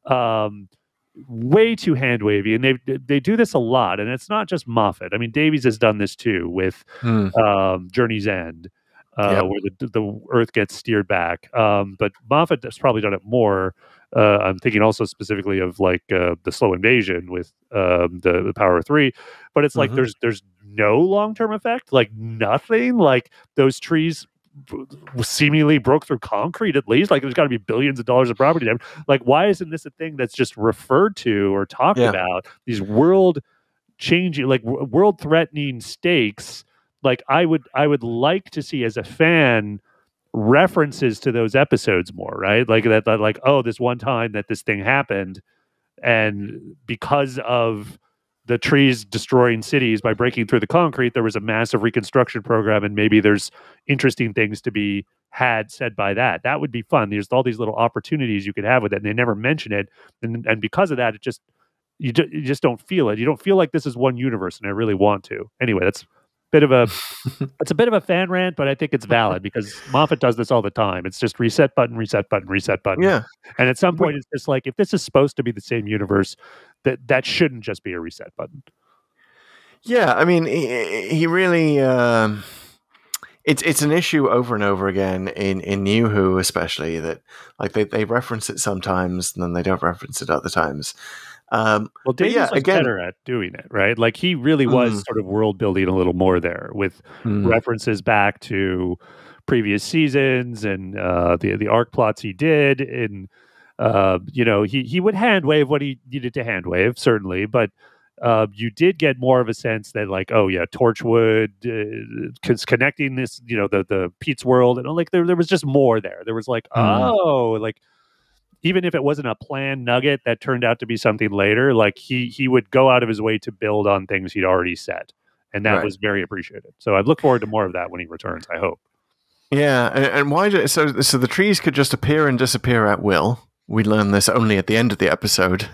Way too hand wavy, and they do this a lot. And it's not just Moffat. I mean, Davies has done this too with Journey's End, where the Earth gets steered back. But Moffat has probably done it more. I'm thinking also specifically of like the Slow Invasion with the Power of Three, but it's like there's no long-term effect, like nothing. Like those trees seemingly broke through concrete, at least. Like there's got to be billions of dollars of property damage. Like why isn't this a thing that's just referred to or talked about? These world changing, like world threatening stakes. Like I would like to see as a fan references to those episodes more, right? Like that like, oh, this one time that this thing happened, and because of the trees destroying cities by breaking through the concrete, there was a massive reconstruction program, and maybe there's interesting things to be had said by that. That would be fun. There's all these little opportunities you could have with it, and they never mention it, and because of that, it just you just don't feel it. You don't feel like this is one universe, and I really want to. Anyway, that's it's a bit of a fan rant, but I think it's valid because Moffat does this all the time. It's just reset button, reset button, reset button. Yeah. And at some point, it's just like, if this is supposed to be the same universe, that shouldn't just be a reset button. Yeah, I mean, he really. It's an issue over and over again in New Who, especially, that like they reference it sometimes and then they don't reference it other times. Well, Davies was better at doing it, right? Like he really was sort of world building a little more there with references back to previous seasons and the arc plots he did, and he would hand wave what he needed to hand wave, certainly, but you did get more of a sense that like, oh yeah, Torchwood connecting this, the Pete's world, and like there was just more there. There was like, like. Even if it wasn't a planned nugget that turned out to be something later, like he would go out of his way to build on things he'd already said. And that was very appreciated. So I look forward to more of that when he returns, I hope. Yeah. And why so the trees could just appear and disappear at will. We learned this only at the end of the episode.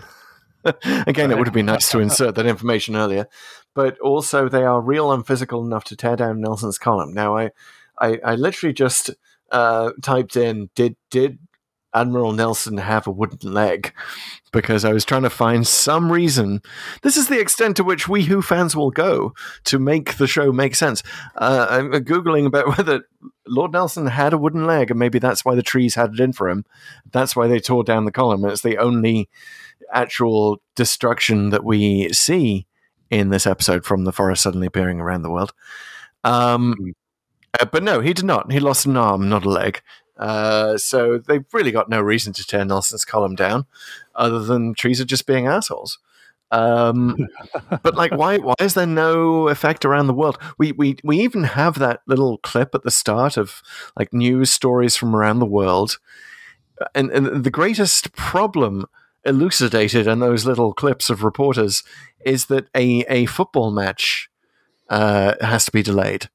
Again, it would have been nice to insert that information earlier. But also they are real and physical enough to tear down Nelson's column. Now, I literally just typed in, did Admiral Nelson have a wooden leg, because I was trying to find some reason. This is the extent to which we Who fans will go to make the show make sense. I'm Googling about whether Lord Nelson had a wooden leg, and maybe that's why the trees had it in for him. That's why they tore down the column. It's the only actual destruction that we see in this episode from the forest suddenly appearing around the world. But no, he did not. He lost an arm, not a leg. So they've really got no reason to tear Nelson's column down, other than trees are just being assholes. But like, why is there no effect around the world? We even have that little clip at the start of like news stories from around the world, and the greatest problem elucidated in those little clips of reporters is that a football match has to be delayed.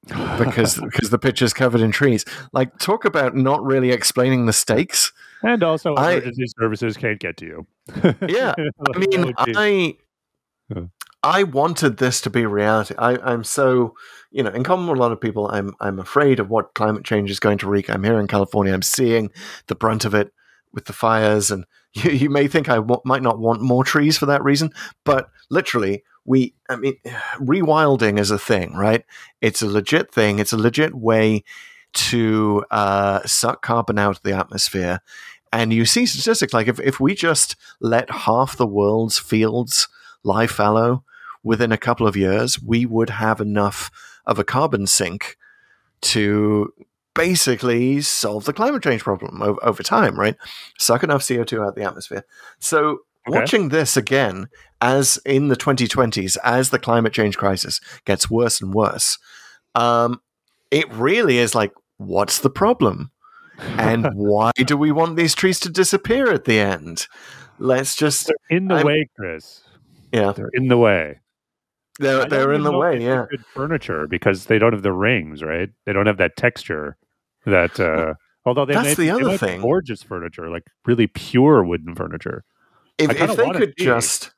because the pitch is covered in trees. Like, talk about not really explaining the stakes. And also, emergency services can't get to you. Yeah, I mean, I wanted this to be reality. I'm so, in common with a lot of people, I'm afraid of what climate change is going to wreak. I'm here in California. I'm seeing the brunt of it with the fires, and you may think I might not want more trees for that reason, but literally. Rewilding is a thing, right? It's a legit thing. It's a legit way to suck carbon out of the atmosphere. And you see statistics like if we just let half the world's fields lie fallow within a couple of years, we would have enough of a carbon sink to basically solve the climate change problem over time, right? Suck enough CO2 out of the atmosphere. So watching this again, as in the 2020s, as the climate change crisis gets worse and worse, it really is like, what's the problem? And why do we want these trees to disappear at the end? Let's just... They're in the way, Chris. Yeah. They're in the way. They're in the way, yeah. Good furniture, because they don't have the rings, right? They don't have that texture that... although they might be gorgeous furniture, like really pure wooden furniture. If they could just...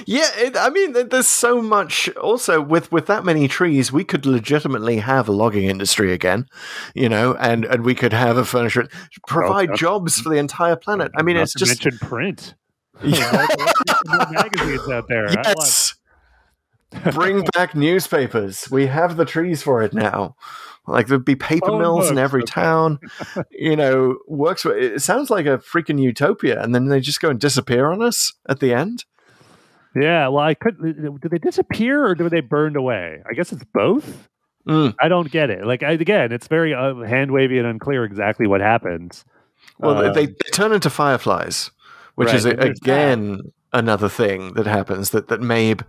there's so much. Also, with that many trees, we could legitimately have a logging industry again, and we could have a furniture, provide jobs for the entire planet. I mean, it's just mention print. Magazines out there. Yes. Bring back newspapers. We have the trees for it now. Like, there'd be paper mills in every town. Works. It sounds like a freaking utopia, and then they just go and disappear on us at the end. Yeah, well, do they disappear or do they burned away? I guess it's both. I don't get it. Like, again, it's very hand wavy and unclear exactly what happens. Well, they turn into fireflies, which is again another thing that happens that Mabe,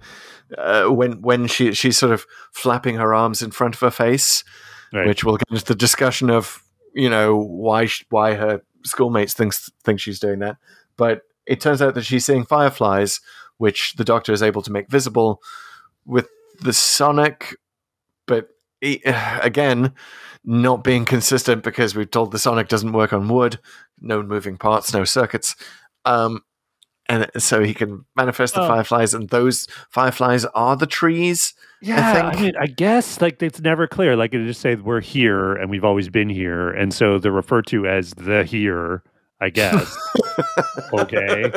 when she's sort of flapping her arms in front of her face, which will get into the discussion of why her schoolmates think she's doing that, but it turns out that she's seeing fireflies, which the Doctor is able to make visible with the sonic, but again, not being consistent because we've told the sonic doesn't work on wood, no moving parts, no circuits. And so he can manifest the fireflies, and those fireflies are the trees. Yeah, I guess it's never clear. Like, it just say we're here and we've always been here, and so they're referred to as the here. I guess. Okay,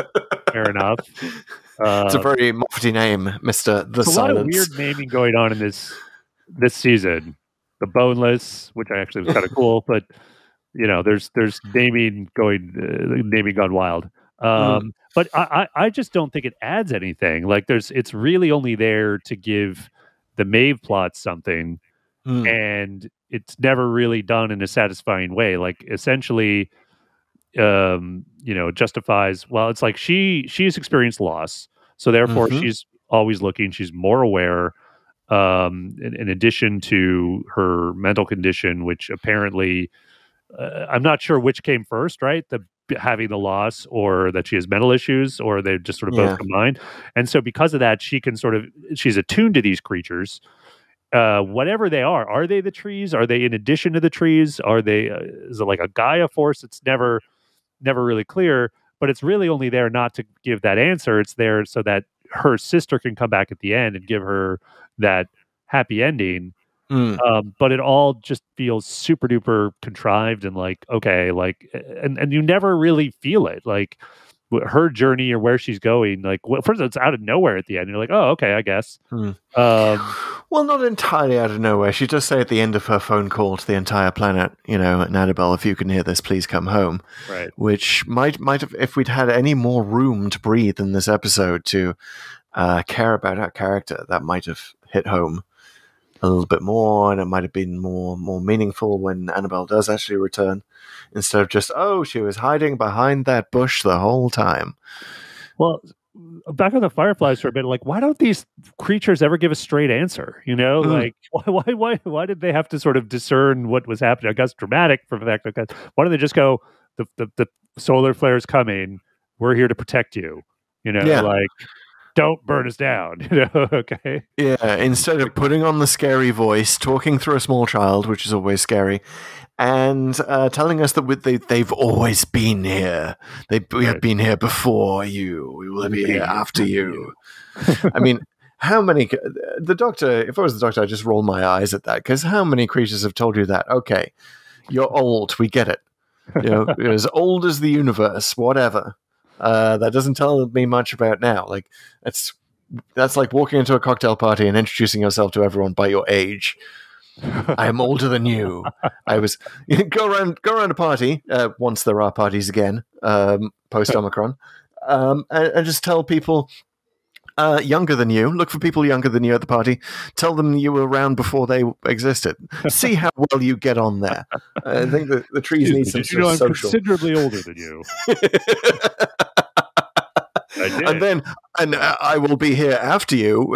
fair enough. It's a very Moffat name, Mr. The Silence. A lot of weird naming going on in this season. The Boneless, which I actually was kind of cool, but there's naming gone wild. But I just don't think it adds anything. Like, it's really only there to give the Maeve plot something, and it's never really done in a satisfying way. Like, essentially, justifies. Well, it's like she's experienced loss, so therefore she's always looking. She's more aware. In addition to her mental condition, which apparently, I'm not sure which came first, right? Having the loss, or that she has mental issues, or they just sort of both combined. And so because of that, she's attuned to these creatures, whatever they are they the trees? Are they in addition to the trees? Are they, is it like a Gaia force? It's never really clear, but it's really only there not to give that answer. It's there so that her sister can come back at the end and give her that happy ending. But it all just feels super duper contrived and and you never really feel it. Like, her journey or where she's going, first it's out of nowhere at the end. You're like, oh, okay, I guess. Well, not entirely out of nowhere. She does say at the end of her phone call to the entire planet, Annabelle, if you can hear this, please come home. Right. Which might have, if we'd had any more room to breathe in this episode to care about our character, that might have hit home a little bit more, and it might have been more meaningful when Annabelle does actually return, instead of just, she was hiding behind that bush the whole time. Well, back on the fireflies for a bit, why don't these creatures ever give a straight answer? Why did they have to sort of discern what was happening? I guess dramatic for the fact that why don't they just go, the solar flare's coming, we're here to protect you, don't burn us down, okay? Yeah, instead of putting on the scary voice, talking through a small child, which is always scary, and telling us that they've always been here. We have been here before you. We will be here after you. I mean, how many... The Doctor, if I was the Doctor, I'd just roll my eyes at that, because how many creatures have told you that? Okay, you're old, we get it. You're as old as the universe, whatever. That doesn't tell me much about now. Like, that's like walking into a cocktail party and introducing yourself to everyone by your age. I am older than you. I was go around a party once there are parties again, post Omicron, and just tell people younger than you. Look for people younger than you at the party. Tell them you were around before they existed. See how well you get on there. I think the trees need some sort of I'm social. Considerably older than you. And I will be here after you.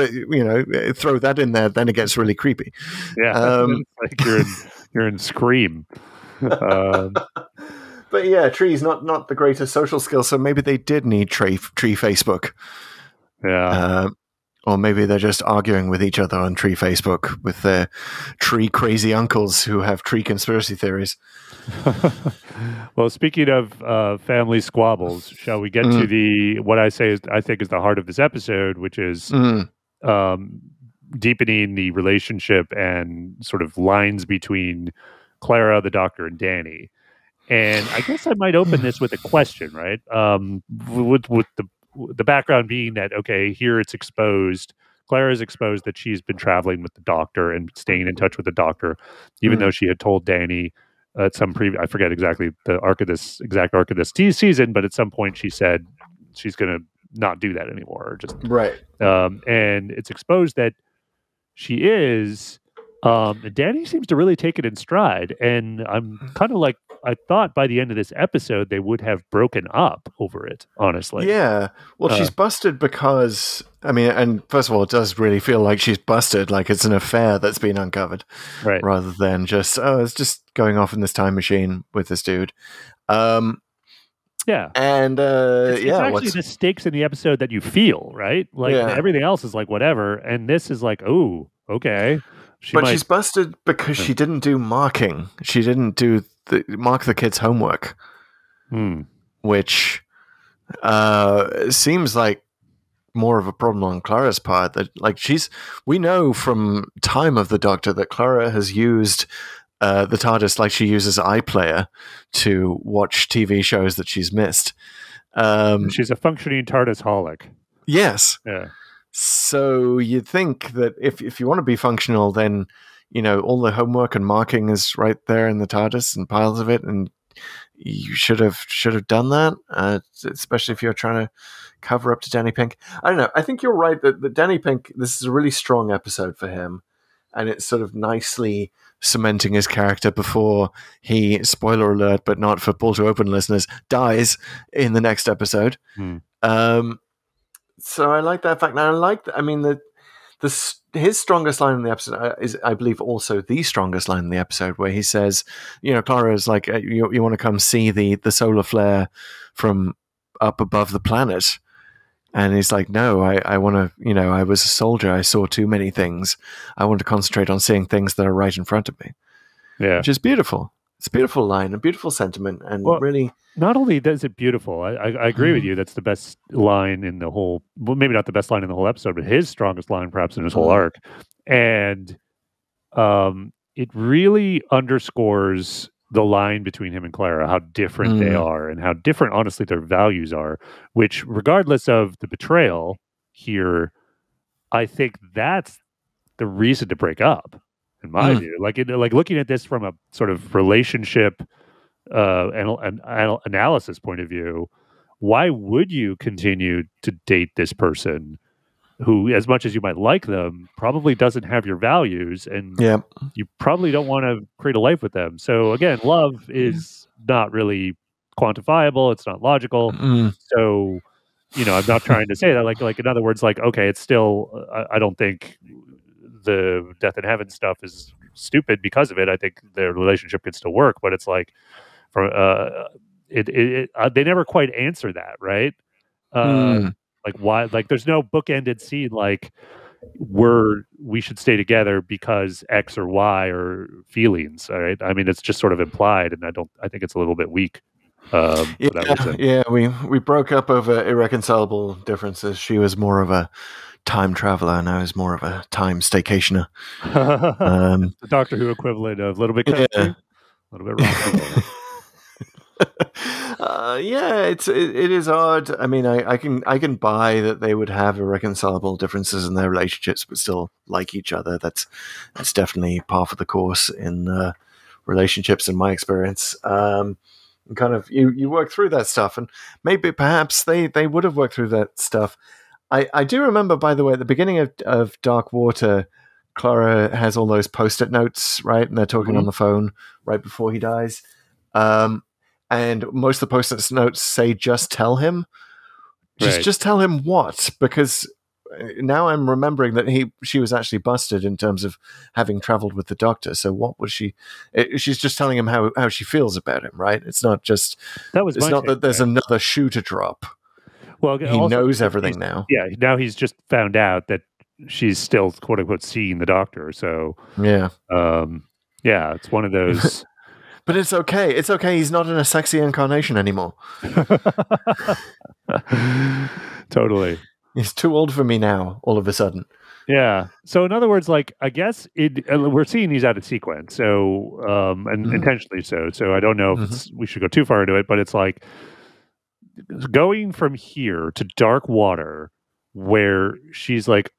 Throw that in there. Then it gets really creepy. Yeah, like you're in Scream. But yeah, trees not the greatest social skill. So maybe they did need tree Facebook. Yeah. Or maybe they're just arguing with each other on tree Facebook with their tree crazy uncles who have tree conspiracy theories. Well, speaking of family squabbles, shall we get to what I think is the heart of this episode, which is deepening the relationship and sort of lines between Clara, the Doctor, and Danny. And I guess I might open this with a question, right? With the background being that, okay, here it's exposed. Clara is exposed that she's been traveling with the Doctor and staying in touch with the Doctor, even though she had told Danny at some I forget exactly the exact arc of this season, but at some point she said she's going to not do that anymore. Or just right. And it's exposed that she is. Danny seems to really take it in stride, and I'm kind of like, I thought by the end of this episode they would have broken up over it. Honestly, yeah. Well, she's busted because and first of all, it does really feel like she's busted, like it's an affair that's been uncovered, right? Rather than just it's just going off in this time machine with this dude. Yeah, and it's actually the stakes in the episode that you feel, right? Like everything else is like whatever, and this is like, oh, okay. She's busted because she didn't do marking. She didn't do mark the kids' homework, which seems like more of a problem on Clara's part. That we know from Time of the Doctor that Clara has used the TARDIS like she uses iPlayer to watch TV shows that she's missed. She's a functioning TARDIS-holic. Yes. Yeah. So you'd think that if you want to be functional, then all the homework and marking is right there in the TARDIS and piles of it, and you should have done that. Especially if you're trying to cover up to Danny Pink. I don't know. I think you're right that Danny Pink. This is a really strong episode for him, and it's sort of nicely cementing his character before he, spoiler alert, but not for Pull to Open listeners, dies in the next episode. So I like that fact. And I like his strongest line in the episode is, I believe, also the strongest line in the episode, where he says, Clara is like, you want to come see the solar flare from up above the planet. And he's like, no, I want to, I was a soldier. I saw too many things. I want to concentrate on seeing things that are right in front of me. Yeah. Which is beautiful. It's a beautiful line, a beautiful sentiment, and really... Not only is it beautiful, I agree with you, that's the best line in the whole... Well, maybe not the best line in the whole episode, but his strongest line perhaps in his whole arc. And it really underscores the line between him and Clara, how different they are, and how different, honestly, their values are, which, regardless of the betrayal here, I think that's the reason to break up. In my view, like looking at this from a sort of relationship analysis point of view, why would you continue to date this person who, as much as you might like them, probably doesn't have your values, and you probably don't want to create a life with them? So again, love is not really quantifiable; it's not logical. So, I'm not trying to say that. Like in other words, okay, it's still. I don't think the death in heaven stuff is stupid because of it. I think their relationship can still work, but it's like, they never quite answer that, right? Like why? Like there's no bookended scene like we should stay together because X or Y or feelings. All right, I mean it's just sort of implied, and I think it's a little bit weak. We broke up over irreconcilable differences. She was more of a time traveler, and I was more of a time staycationer. The Doctor Who equivalent of a little bit country, a little bit wrong. It is odd. I mean, I can buy that they would have irreconcilable differences in their relationships, but still like each other. That's definitely par for the course in relationships, in my experience. Kind of you work through that stuff, and maybe perhaps they would have worked through that stuff. I do remember, by the way, at the beginning of Dark Water, Clara has all those Post-it notes, right? And they're talking on the phone right before he dies. And most of the Post-it notes say, just tell him. Just tell him what? Because now I'm remembering that she was actually busted in terms of having traveled with the Doctor. So what was she? She's just telling him how she feels about him, right? It's not just... It's not that there's another shoe to drop. Well, he knows everything now. Yeah, now he's just found out that she's still "quote unquote" seeing the Doctor. So it's one of those. But it's okay. It's okay. He's not in a sexy incarnation anymore. Totally. He's too old for me now. All of a sudden. Yeah. So in other words, like I guess we're seeing these out of sequence. So and intentionally so. So I don't know if we should go too far into it, but it's like. Going from here to Dark Water, where she's like,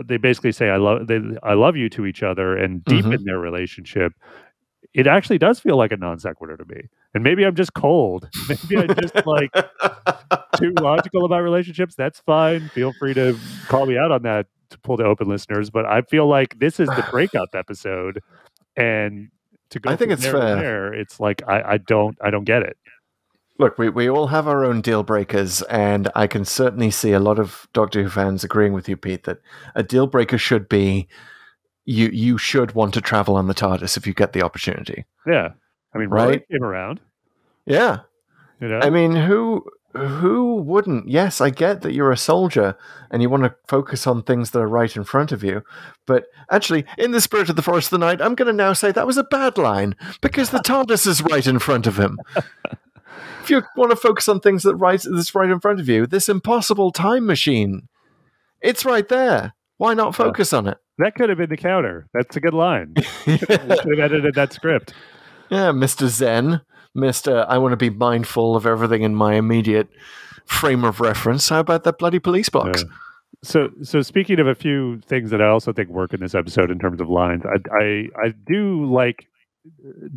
they basically say, "I love you" to each other, and deepen their relationship. It actually does feel like a non sequitur to me, and maybe I'm just cold. Maybe I'm just like too logical about relationships. That's fine. Feel free to call me out on that, to Pull to Open listeners. But I feel like this is the breakup episode, and to go. I think it's fair. It's like I don't get it. Look, we all have our own deal breakers, and I can certainly see a lot of Doctor Who fans agreeing with you, Pete, that a deal breaker should be you should want to travel on the TARDIS if you get the opportunity. Yeah, I mean, Rory came around. Yeah, I mean, who wouldn't? Yes, I get that you're a soldier and you want to focus on things that are right in front of you, but actually, in the spirit of the Forest of the Night, I'm going to now say that was a bad line because the TARDIS is right in front of him. If you want to focus on things that's right in front of you, this impossible time machine, it's right there. Why not focus on it? That could have been the counter. That's a good line. We should have edited that script. Yeah, Mr. Zen, Mr. I want to be mindful of everything in my immediate frame of reference. How about that bloody police box? So speaking of a few things that I also think work in this episode in terms of lines, I do like,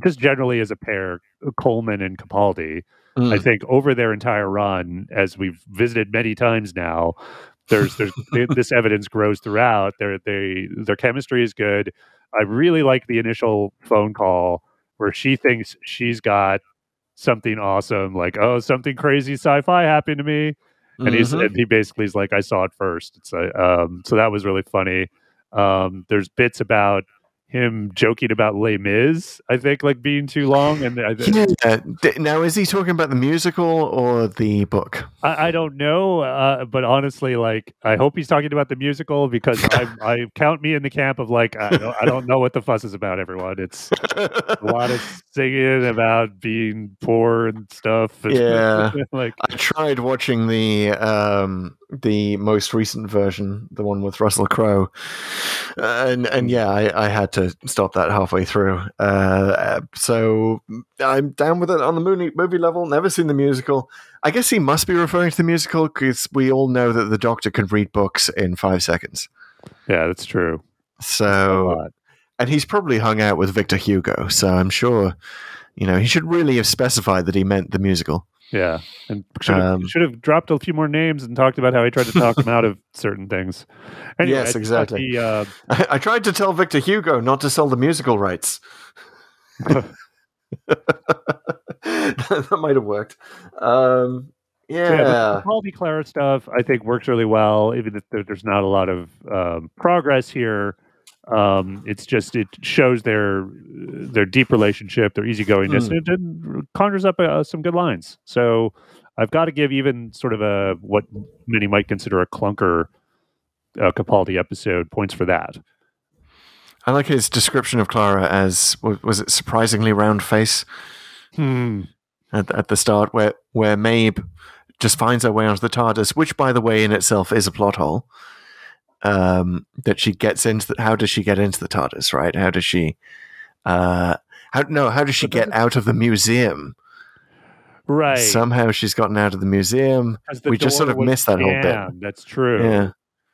just generally as a pair, Coleman and Capaldi. I think over their entire run, as we've visited many times now, there's this evidence grows throughout. Their chemistry is good. I really like the initial phone call where she thinks she's got something awesome, like, oh, something crazy sci-fi happened to me, and he basically is like, I saw it first. It's so that was really funny. There's bits about him joking about Les Mis, I think, like being too long. And now, is he talking about the musical or the book? I don't know, but honestly, like, I hope he's talking about the musical because I count me in the camp of like, I don't know what the fuss is about, everyone. It's a lot of singing about being poor and stuff. Yeah, like I tried watching the most recent version, the one with Russell Crowe, and yeah, I had to stop that halfway through. So I'm down with it on the movie level. Never seen the musical. I guess he must be referring to the musical because we all know that the Doctor can read books in 5 seconds. Yeah, that's true. So, and he's probably hung out with Victor Hugo, so I'm sure, he should really have specified that he meant the musical. Yeah, and should have dropped a few more names and talked about how he tried to talk him out of certain things. Anyway, yes, exactly. I tried to tell Victor Hugo not to sell the musical rights. that might have worked. Yeah. The Capaldi Clara stuff, I think, works really well, even if there's not a lot of progress here. It's just, it shows their deep relationship, their easygoingness, and it conjures up some good lines. So I've got to give even sort of what many might consider a clunker Capaldi episode points for that. I like his description of Clara as, was it surprisingly round face? At the start, where Mabe just finds her way onto the TARDIS, which, by the way, in itself is a plot hole. That she gets into how does she get into the TARDIS, right? How does she how does she get out of the museum? Right. Somehow she's gotten out of the museum. We just sort of missed that whole bit. That's true. Yeah.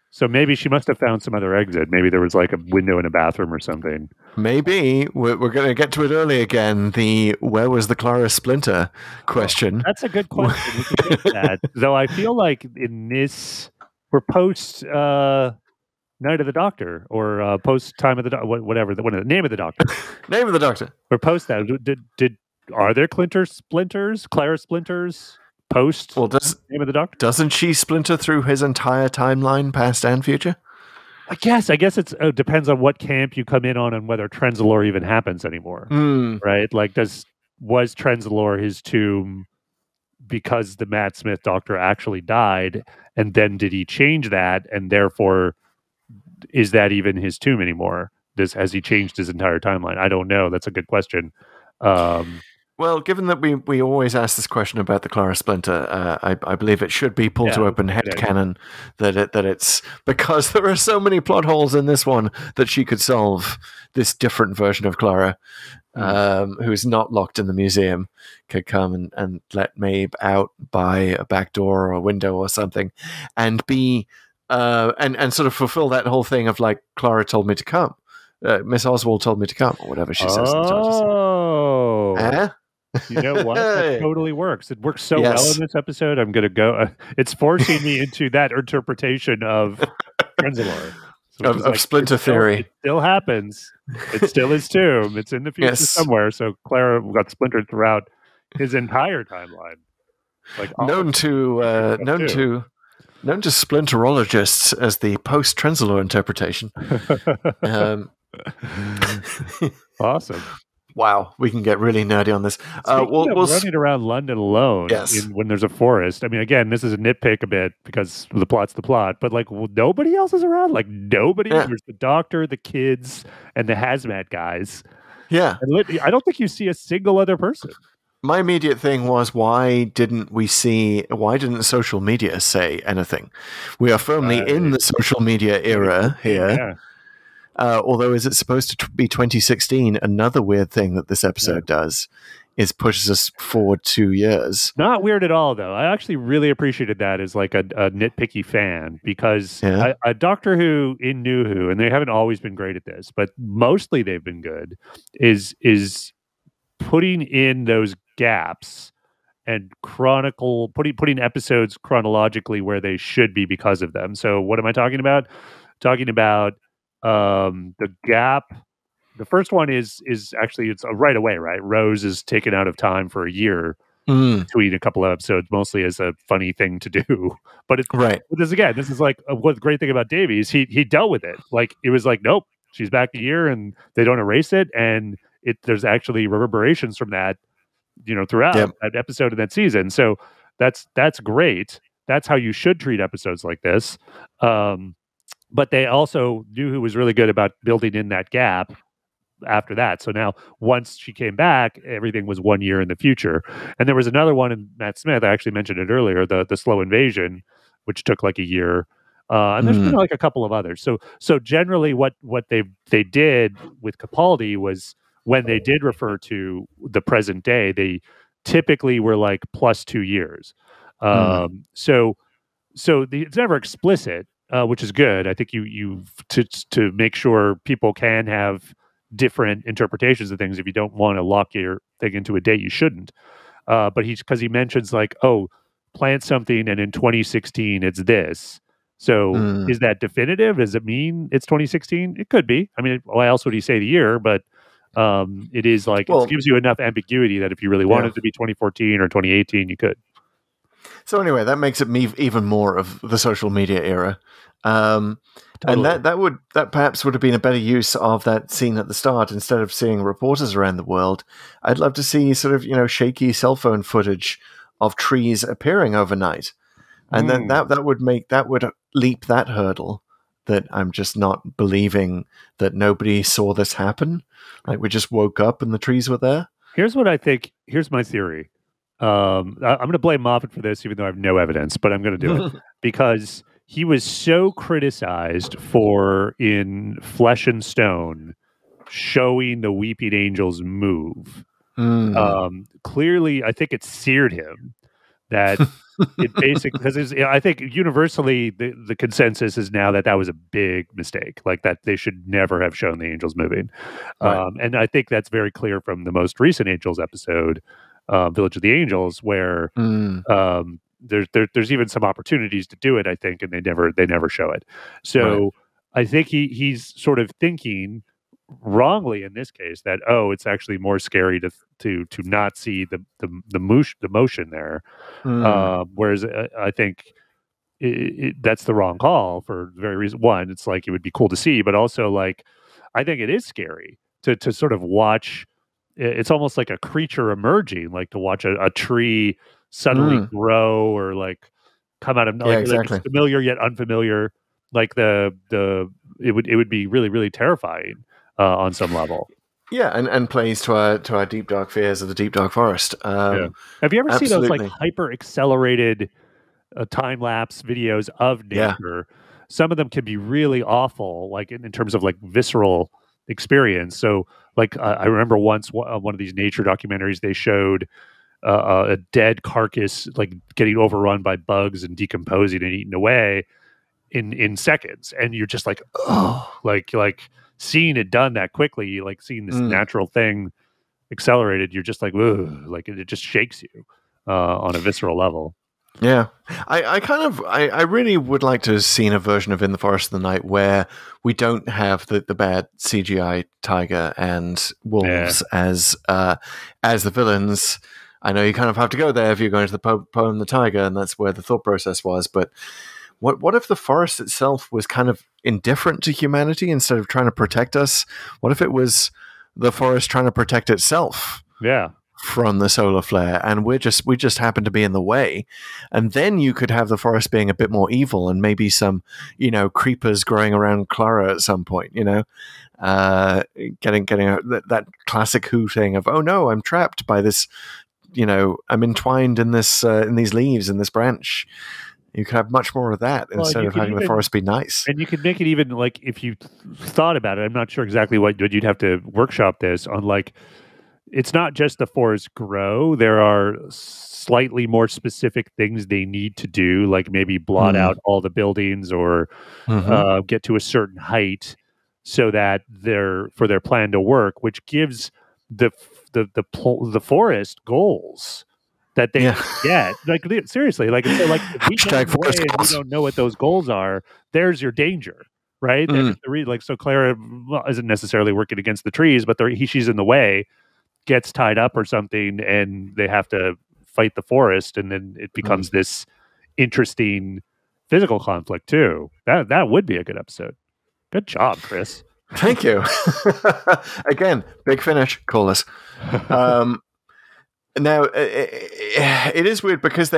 So maybe she must have found some other exit. Maybe there was like a window in a bathroom or something. Maybe. We're going to get to it early again. Where was the Clara Splinter question? That's a good question. We can take that. Though I feel like in this, we're post Night of the Doctor or post Time of the Doctor, whatever. The name of the Doctor. Name of the Doctor. We're post that. Are there Clara Splinters? Post Name of the Doctor? Doesn't she splinter through his entire timeline, past and future? I guess it depends on what camp you come in on and whether Trenzalore even happens anymore, right? Like, was Trenzalore his tomb because the Matt Smith Doctor actually died, and then did he change that, and therefore is that even his tomb anymore? Has he changed his entire timeline? I don't know. That's a good question. Well, given that we always ask this question about the Clara Splinter, I believe it should be pulled to open head canon that it's because there are so many plot holes in this one that she could solve this different version of Clara, who is not locked in the museum, could come and let Mabe out by a back door or a window or something, and be and sort of fulfill that whole thing of like, Clara told me to come. Miss Oswald told me to come, or whatever she says. Oh. You know what? That totally works. It works so well in this episode. I'm going to go. It's forcing me into that interpretation of Trenzalore. So of Splinter Theory. It still happens. It still is too. It's in the future somewhere. So Clara got splintered throughout his entire timeline. Like known to splinterologists as the post-Trenzalore interpretation. Awesome. Wow, we can get really nerdy on this. We'll running around London alone when there's a forest. I mean, again, this is a nitpick a bit because the plot's the plot, but like nobody else is around. Like nobody. Yeah. There's the doctor, the kids, and the hazmat guys. Yeah. And I don't think you see a single other person. My immediate thing was, why didn't social media say anything? We are firmly in the social media era here. Yeah. Although, is it supposed to be 2016? Another weird thing that this episode does is pushes us forward 2 years. Not weird at all, though. I actually really appreciated that as like a nitpicky fan, because a Doctor Who in New Who, and they haven't always been great at this, but mostly they've been good, is putting in those gaps and putting episodes chronologically where they should be because of them. So what am I talking about? Talking about the gap. The first one is actually it's right away, right? Rose is taken out of time for a year between a couple of episodes, mostly as a funny thing to do. But it's right. This is like what the great thing about Davies. He dealt with it. Like it was like, nope, she's back a year, and they don't erase it, and there's actually reverberations from that, throughout that episode of that season. So that's great. That's how you should treat episodes like this. But they also knew who was really good about building in that gap after that. So now, once she came back, everything was 1 year in the future. And there was another one in Matt Smith. I actually mentioned it earlier, the slow invasion, which took like a year. And there's been like a couple of others. So generally, what they did with Capaldi was, when they did refer to the present day, they typically were like plus 2 years. So it's never explicit. Which is good. I think you to make sure people can have different interpretations of things. If you don't want to lock your thing into a date, you shouldn't. But because he mentions like, plant something, and in 2016 it's this. So is that definitive? Does it mean it's 2016? It could be. I mean, why else would he say the year? But it is like, it gives you enough ambiguity that if you really wanted it to be 2014 or 2018, you could. So anyway, that makes it even more of the social media era. Totally. And that perhaps would have been a better use of that scene at the start. Instead of seeing reporters around the world, I'd love to see sort of, shaky cell phone footage of trees appearing overnight. And then that would leap that hurdle that I'm just not believing that nobody saw this happen. Like we just woke up and the trees were there. Here's what I think. Here's my theory. I'm going to blame Moffat for this, even though I have no evidence, but I'm going to do it because he was so criticized for, in Flesh and Stone, showing the Weeping Angels move. Clearly, I think it seared him. That it basically, because I think universally the consensus is now that was a big mistake, like that they should never have shown the angels moving. Right. And I think that's very clear from the most recent Angels episode, Village of the Angels, where there's even some opportunities to do it, I think, and they never show it. So I think he's sort of thinking wrongly in this case that it's actually more scary to not see the motion there, whereas I think that's the wrong call for the very reason. One, it's like it would be cool to see, but also like I think it is scary to sort of watch. It's almost like a creature emerging, like to watch a tree suddenly grow or like come out of like familiar yet unfamiliar. Like it would be really, really terrifying on some level. Yeah, and plays to our deep dark fears of the deep dark forest. Have you ever seen those like hyper accelerated time lapse videos of nature? Some of them can be really awful, like in terms of like visceral experience. So like I remember once one of these nature documentaries, they showed a dead carcass like getting overrun by bugs and decomposing and eaten away in seconds, and you're just like, like seeing it done that quickly, like seeing this natural thing accelerated, you're just like, ugh, like it just shakes you on a visceral level. Yeah, I really would like to have seen a version of In the Forest of the Night where we don't have the bad CGI tiger and wolves as the villains. I know you kind of have to go there if you're going to the poem The Tiger, and that's where the thought process was. But what if the forest itself was kind of indifferent to humanity instead of trying to protect us? What if it was the forest trying to protect itself? Yeah. From the solar flare, and we just happen to be in the way, and then you could have the forest being a bit more evil, and maybe some creepers growing around Clara at some point, getting that classic Who thing of, oh no, I'm trapped by this, I'm entwined in this in these leaves in this branch. You could have much more of that instead of having the forest be nice. And you could make it even like, if you thought about it, I'm not sure exactly what you'd have to workshop this on, like, it's not just the forest grow. There are slightly more specific things they need to do, like maybe blot out all the buildings or get to a certain height so that for their plan to work, which gives the forest goals that they get. Like, seriously, like, so, like, if we get away and we don't know what those goals are, there's your danger. Right? So Clara isn't necessarily working against the trees, but she's in the way, gets tied up or something, and they have to fight the forest, and then it becomes this interesting physical conflict too. That would be a good episode. Good job, Chris. Thank you. Again, big finish. Call us. Now, it is weird because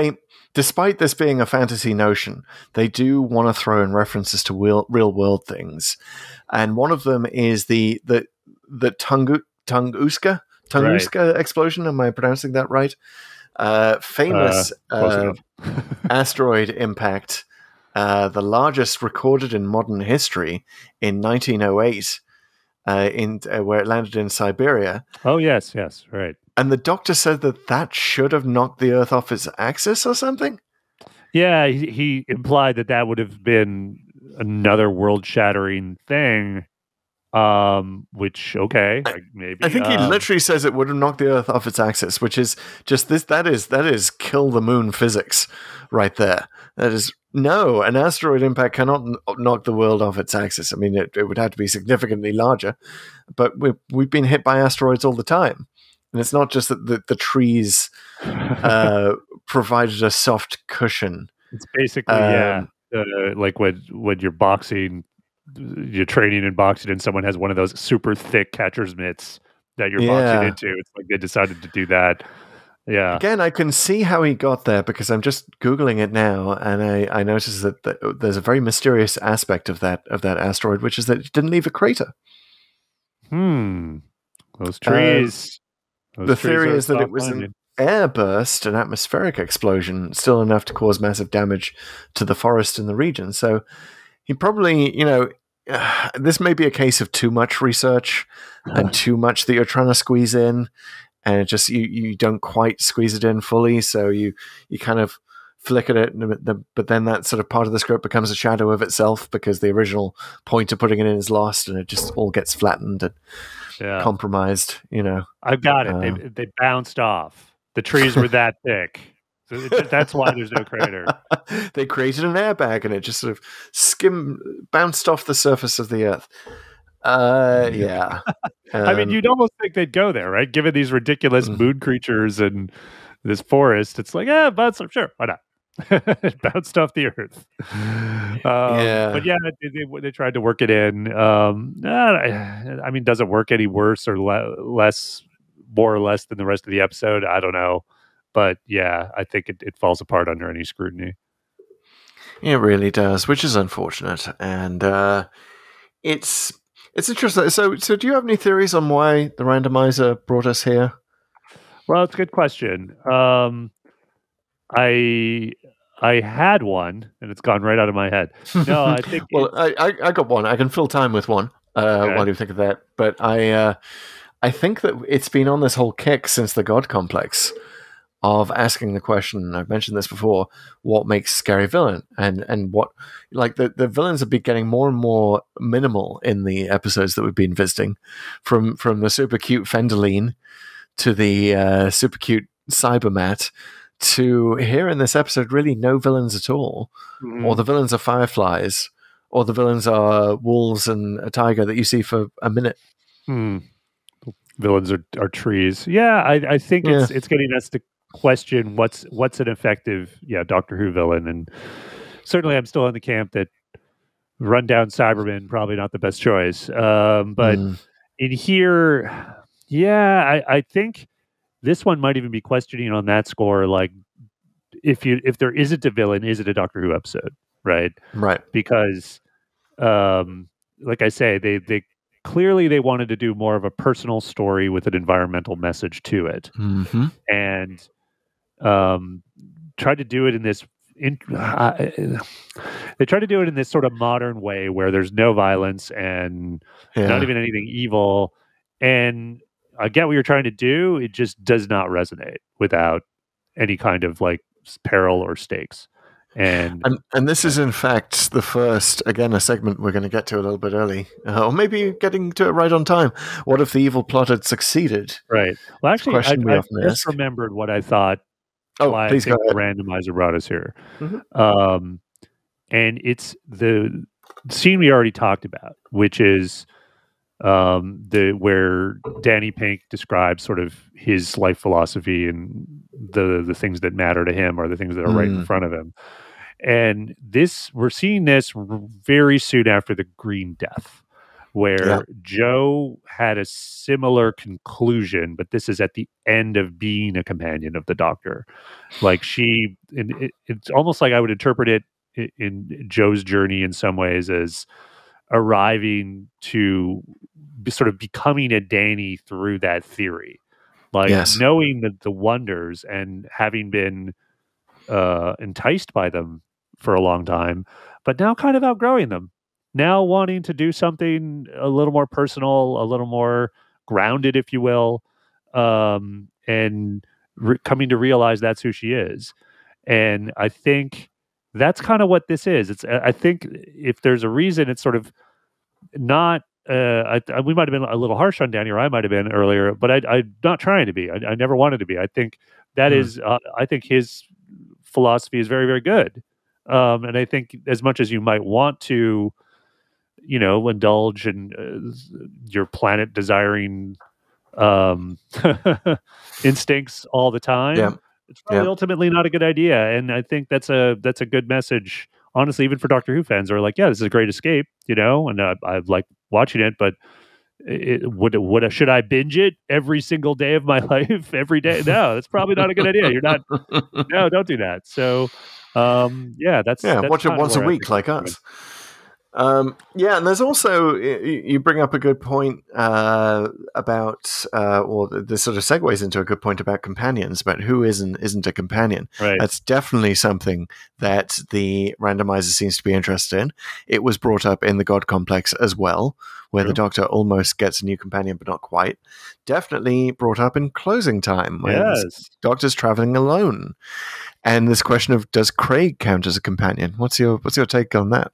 despite this being a fantasy notion, they do want to throw in references to real world things, and one of them is the Tunguska explosion. Am I pronouncing that right? Famous asteroid impact, the largest recorded in modern history in 1908, where it landed in Siberia. Oh, yes, right. And the Doctor said that should have knocked the Earth off its axis or something? Yeah, he implied that would have been another world-shattering thing. Which maybe I think he literally says it would have knocked the Earth off its axis, which is just this. That is kill the moon physics right there. That is an asteroid impact cannot knock the world off its axis. I mean, it would have to be significantly larger, but we've been hit by asteroids all the time, and it's not just that the trees provided a soft cushion. It's basically like when you're boxing. You're training in boxing and someone has one of those super thick catcher's mitts that you're boxing into. It's like they decided to do that. Yeah. Again, I can see how he got there because I'm just Googling it now, and I noticed that there's a very mysterious aspect of that asteroid, which is that it didn't leave a crater. Those trees. The theory is that it was an airburst, an atmospheric explosion, still enough to cause massive damage to the forest in the region. So he probably, this may be a case of too much research and too much that you're trying to squeeze in, and it just you don't quite squeeze it in fully, so you kind of flick at it, but then that sort of part of the script becomes a shadow of itself because the original point of putting it in is lost, and it just all gets flattened and compromised. I've got it. They bounced off. The trees were that thick. So that's why there's no crater. They created an airbag and it just sort of bounced off the surface of the Earth. Yeah. I mean, you'd almost think they'd go there, right? Given these ridiculous moon creatures and this forest, it's like, sure, why not? It bounced off the Earth. But they tried to work it in. I mean, does it work any worse or less, more or less than the rest of the episode? I don't know. But yeah, I think it falls apart under any scrutiny. It really does, which is unfortunate. And it's interesting. So do you have any theories on why the randomizer brought us here? Well, it's a good question. I had one, and it's gone right out of my head. No, I think. Well, I got one. I can fill time with one. While you think of that, but I think that it's been on this whole kick since the God Complex of asking the question. I've mentioned this before. What makes scary villain, and what, like, the villains have been getting more and more minimal in the episodes that we've been visiting, from the super cute Fenderline to the super cute Cybermat to hear in this episode really no villains at all, or the villains are fireflies, or the villains are wolves and a tiger that you see for a minute. Villains are trees. Yeah, I think it's getting us to question what's an effective Doctor Who villain, and certainly I'm still in the camp that rundown Cybermen probably not the best choice. But in here, I think this one might even be questioning on that score, like if there isn't a villain, is it a Doctor Who episode? Right. Because like I say, they clearly they wanted to do more of a personal story with an environmental message to it, and tried to do it in this. They try to do it in this sort of modern way where there's no violence and not even anything evil. And I get what you're trying to do. It just does not resonate without any kind of like peril or stakes. And this is in fact the first, again, a segment we're going to get to a little bit early, or maybe getting to it right on time. What if the evil plot had succeeded? Right. Well, actually, I just remembered what I thought. Please go ahead. The randomizer brought us here. And it's the scene we already talked about, which is where Danny Pink describes sort of his life philosophy and the things that matter to him or the things that are right in front of him. And we're seeing this very soon after the Green Death, where Joe had a similar conclusion, but this is at the end of being a companion of the Doctor. Like it's almost like I would interpret it in Joe's journey in some ways as arriving to sort of becoming a Danny through that theory, like knowing the wonders and having been enticed by them for a long time, but now kind of outgrowing them. Now wanting to do something a little more personal, a little more grounded, if you will, and coming to realize that's who she is. And I think that's kind of what this is. I think if there's a reason, it's sort of not. We might have been a little harsh on Danny, or I might have been earlier, but I'm not trying to be. I never wanted to be. I think that is. I think his philosophy is very, very good. And I think as much as you might want to, indulge in your planet desiring instincts all the time, it's probably ultimately not a good idea. And I think that's a good message, honestly, even for Doctor Who fans who are like, this is a great escape, and I like watching it, but should I binge it every single day of my life, every day? No, that's probably not a good idea. No, don't do that. So, that's watch it once a week, like us. And there's also, you bring up a good point about, this sort of segues into a good point about companions, about who isn't a companion. Right. That's definitely something that the randomizer seems to be interested in. It was brought up in the God Complex as well, where the Doctor almost gets a new companion, but not quite. Definitely brought up in Closing Time, where the Doctor's traveling alone. And this question of, does Craig count as a companion? What's your take on that?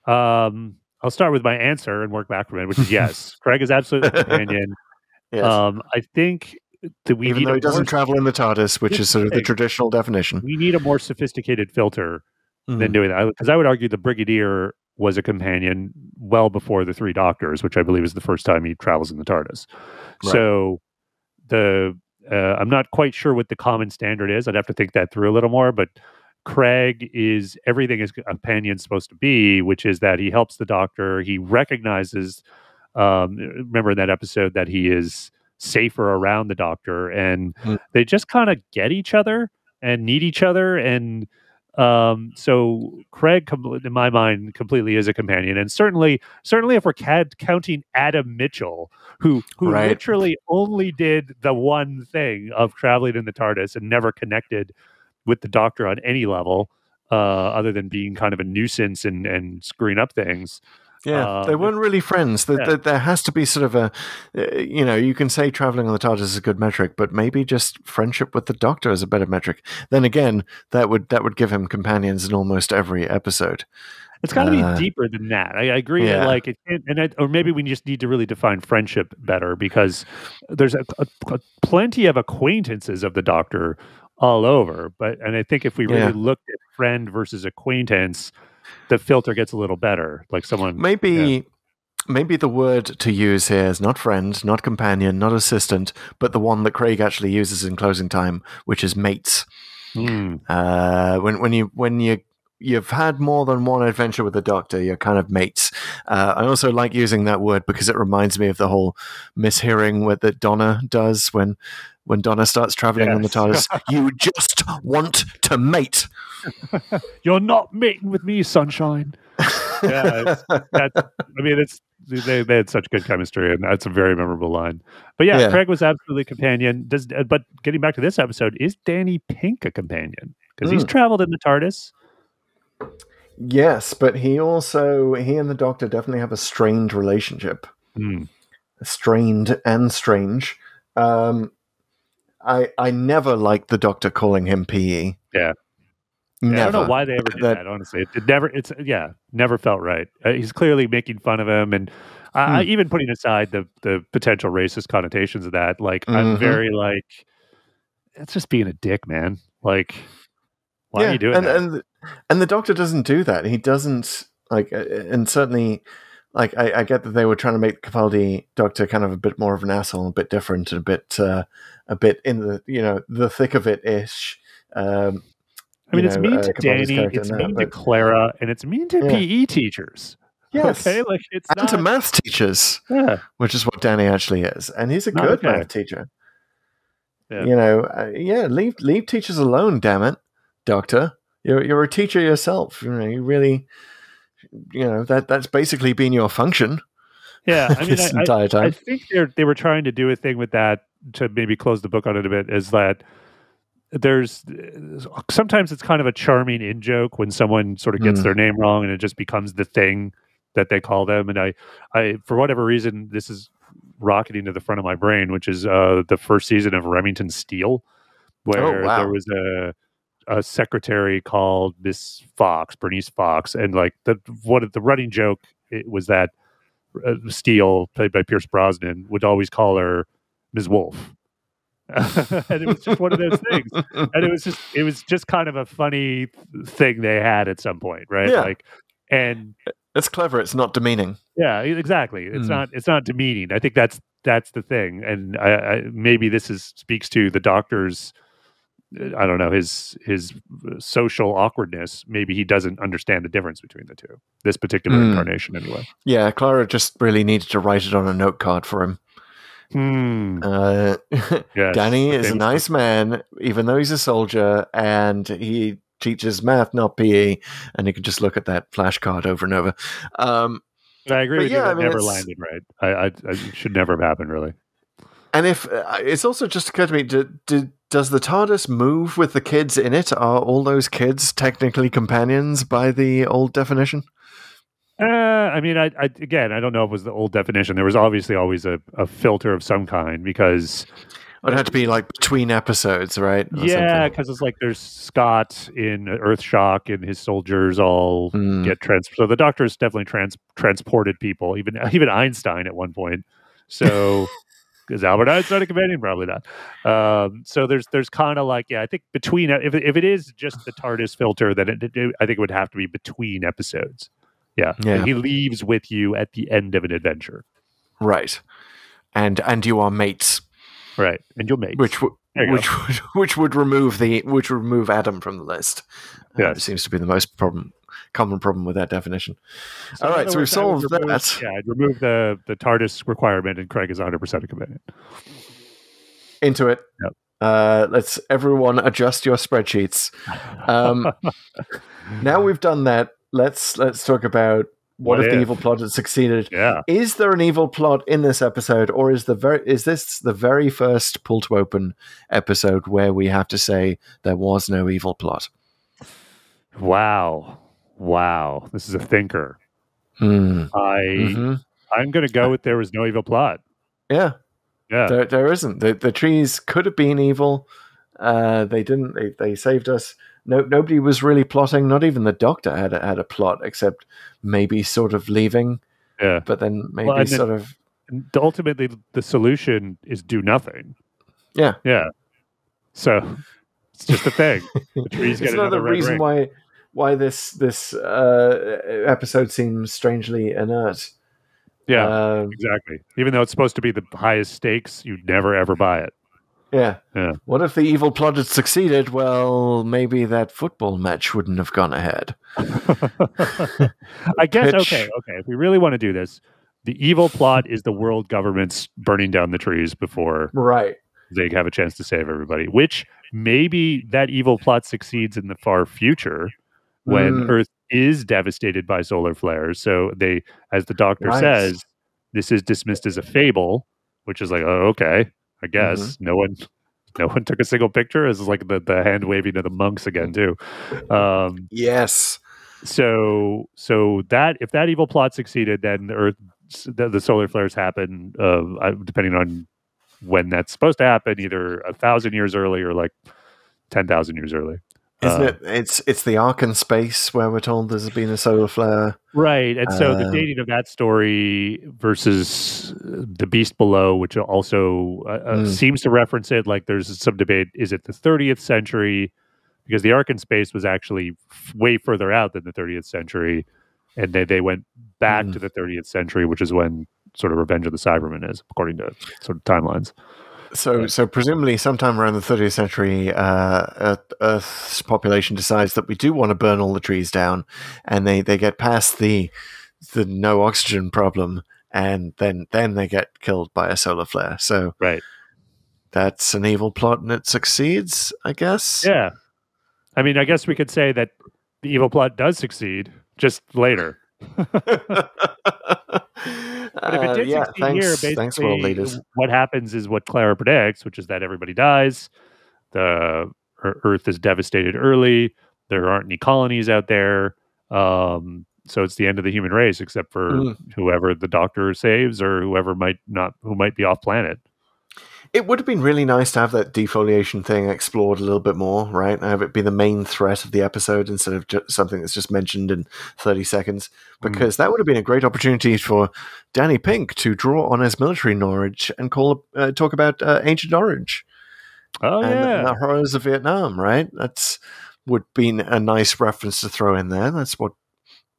I'll start with my answer and work back from it, which is yes. Craig is absolutely a companion. Yes. I think that even though he doesn't travel in the TARDIS, which is sort of the traditional definition. We need a more sophisticated filter than doing that. Because I would argue the Brigadier was a companion well before the Three Doctors, which I believe is the first time he travels in the TARDIS. Right. So I'm not quite sure what the common standard is. I'd have to think that through a little more, but Craig is everything his companion's supposed to be, which is that he helps the Doctor. He recognizes, remember in that episode, that he is safer around the Doctor, and they just kind of get each other and need each other. And so Craig, in my mind, completely is a companion. And certainly if we're counting Adam Mitchell, who literally only did the one thing of traveling in the TARDIS and never connected with the Doctor on any level, other than being kind of a nuisance and screwing up things. Yeah, they weren't really friends. There has to be sort of a, you can say traveling on the TARDIS is a good metric, but maybe just friendship with the Doctor is a better metric. Then again, that would give him companions in almost every episode. It's got to be deeper than that. I agree. Yeah. Like, or maybe we just need to really define friendship better, because there's plenty of acquaintances of the Doctor all over. And I think if we really looked at friend versus acquaintance, the filter gets a little better. Like someone maybe the word to use here is not friend, not companion, not assistant, but the one that Craig actually uses in closing time, which is mates. When you've had more than one adventure with the Doctor, you're kind of mates. I also like using that word because it reminds me of the whole mishearing that Donna does when Donna starts traveling on the TARDIS. You just want to mate. You're not mating with me, sunshine. They had such good chemistry, and that's a very memorable line. But Craig was absolutely a companion. But getting back to this episode, is Danny Pink a companion? Because he's traveled in the TARDIS. Yes, but he and the Doctor definitely have a strained relationship. Strained and strange. I never liked the Doctor calling him PE. Yeah. Never. I don't know why they ever did that. Honestly, never felt right. He's clearly making fun of him, and even putting aside the potential racist connotations of that, like I'm very like, it's just being a dick, man. Like, why are you doing that? And the Doctor doesn't do that. He doesn't like, and certainly, like I get that they were trying to make the Capaldi Doctor kind of a bit more of an asshole, a bit different, and a bit in the thick of it ish. It's mean to Danny, it's mean to Clara, and it's mean to PE teachers. Yes. Okay? Like and to math teachers. Yeah. Which is what Danny actually is. And he's a good math teacher. Yeah. Leave teachers alone, damn it, Doctor. You're a teacher yourself. You really, that's basically been your function. Yeah. I mean, this entire time. I think they were trying to do a thing with that to maybe close the book on it a bit, is that sometimes it's kind of a charming in-joke when someone sort of gets their name wrong and it just becomes the thing that they call them. And I for whatever reason, this is rocketing to the front of my brain, which is the first season of Remington Steele, where there was a secretary called Miss Fox, Bernice Fox, and like the running joke was that Steele, played by Pierce Brosnan, would always call her Ms. Wolf. And it was just one of those things, and it was just kind of a funny thing they had at some point, right? Like, and it's clever. It's not demeaning. Yeah, exactly. It's not demeaning. I think that's the thing, and I maybe this speaks to the Doctor's, I don't know, his social awkwardness. Maybe he doesn't understand the difference between the two. This particular incarnation, anyway. Yeah, Clara just really needed to write it on a note card for him. Yes, Danny is a nice man, even though he's a soldier, and he teaches math, not PE, and you can just look at that flashcard over and over. I agree with you. That never landed right. I should never have happened, really. And if it's also just occurred to me, does the TARDIS move with the kids in it? Are all those kids technically companions by the old definition? I mean, I don't know if it was the old definition. There was obviously always a filter of some kind, because it'd have to be like between episodes, right? Yeah, because it's like there's Scott in Earthshock, and his soldiers all get so the Doctor's definitely transported people, even Einstein at one point. So is Albert Einstein a companion? Probably not. So there's kind of like, I think between, if it is just the TARDIS filter, then I think it would have to be between episodes. Yeah. He leaves with you at the end of an adventure. Right. And you are mates. Right. And you're mates. Which would remove Adam from the list. Yeah. It seems to be the most common problem with that definition. All right, so we've solved that. Yeah, I'd remove the TARDIS requirement, and Craig is 100% a companion. Into it. Yep. Let's everyone adjust your spreadsheets. Now we've done that. Let's talk about what if the evil plot had succeeded. Yeah. Is there an evil plot in this episode, or is this the very first pull to open episode where we have to say there was no evil plot? Wow. This is a thinker. I'm going to go with there was no evil plot. Yeah. There isn't. The trees could have been evil. They didn't. They saved us. Nobody was really plotting. Not even the Doctor had a plot, except maybe sort of leaving. Yeah. But then ultimately the solution is do nothing. Yeah. Yeah. So It's just a thing. The trees get another reason ring. why this episode seems strangely inert. Yeah, exactly. Even though it's supposed to be the highest stakes, you'd never ever buy it. Yeah. Yeah. What if the evil plot had succeeded? Well, maybe that football match wouldn't have gone ahead. I guess, okay. If we really want to do this, the evil plot is the world government's burning down the trees before they have a chance to save everybody, which maybe that evil plot succeeds in the far future when Earth is devastated by solar flares. So they, as the Doctor says, this is dismissed as a fable, which is like, oh, okay. I guess no one took a single picture. This is like the hand waving of the monks again too. Yes. So that if that evil plot succeeded, then the solar flares happen. Depending on when that's supposed to happen, either 1,000 years early or like 10,000 years early. Isn't it? It's the arc in space where we're told there's been a solar flare, right? And so the dating of that story versus the Beast Below, which also seems to reference it. Like there's some debate: is it the 30th century? Because the arc in space was actually way further out than the 30th century, and they went back to the 30th century, which is when sort of Revenge of the Cybermen is, according to sort of timelines. So presumably sometime around the 30th century, Earth's population decides that we do want to burn all the trees down, and they get past the no oxygen problem, and then they get killed by a solar flare. So that's an evil plot, and it succeeds, I guess. Yeah. I mean, I guess we could say that the evil plot does succeed, just later. But if it did succeed here, basically what happens is what Clara predicts, which is that everybody dies. The Earth is devastated early. There aren't any colonies out there. So it's the end of the human race, except for whoever the Doctor saves or who might be off planet. It would have been really nice to have that defoliation thing explored a little bit more, right? And have it be the main threat of the episode instead of something that's just mentioned in 30 seconds. Because that would have been a great opportunity for Danny Pink to draw on his military knowledge and talk about Ancient Orange. Oh, and the horrors of Vietnam, right? That's would be a nice reference to throw in there. That's what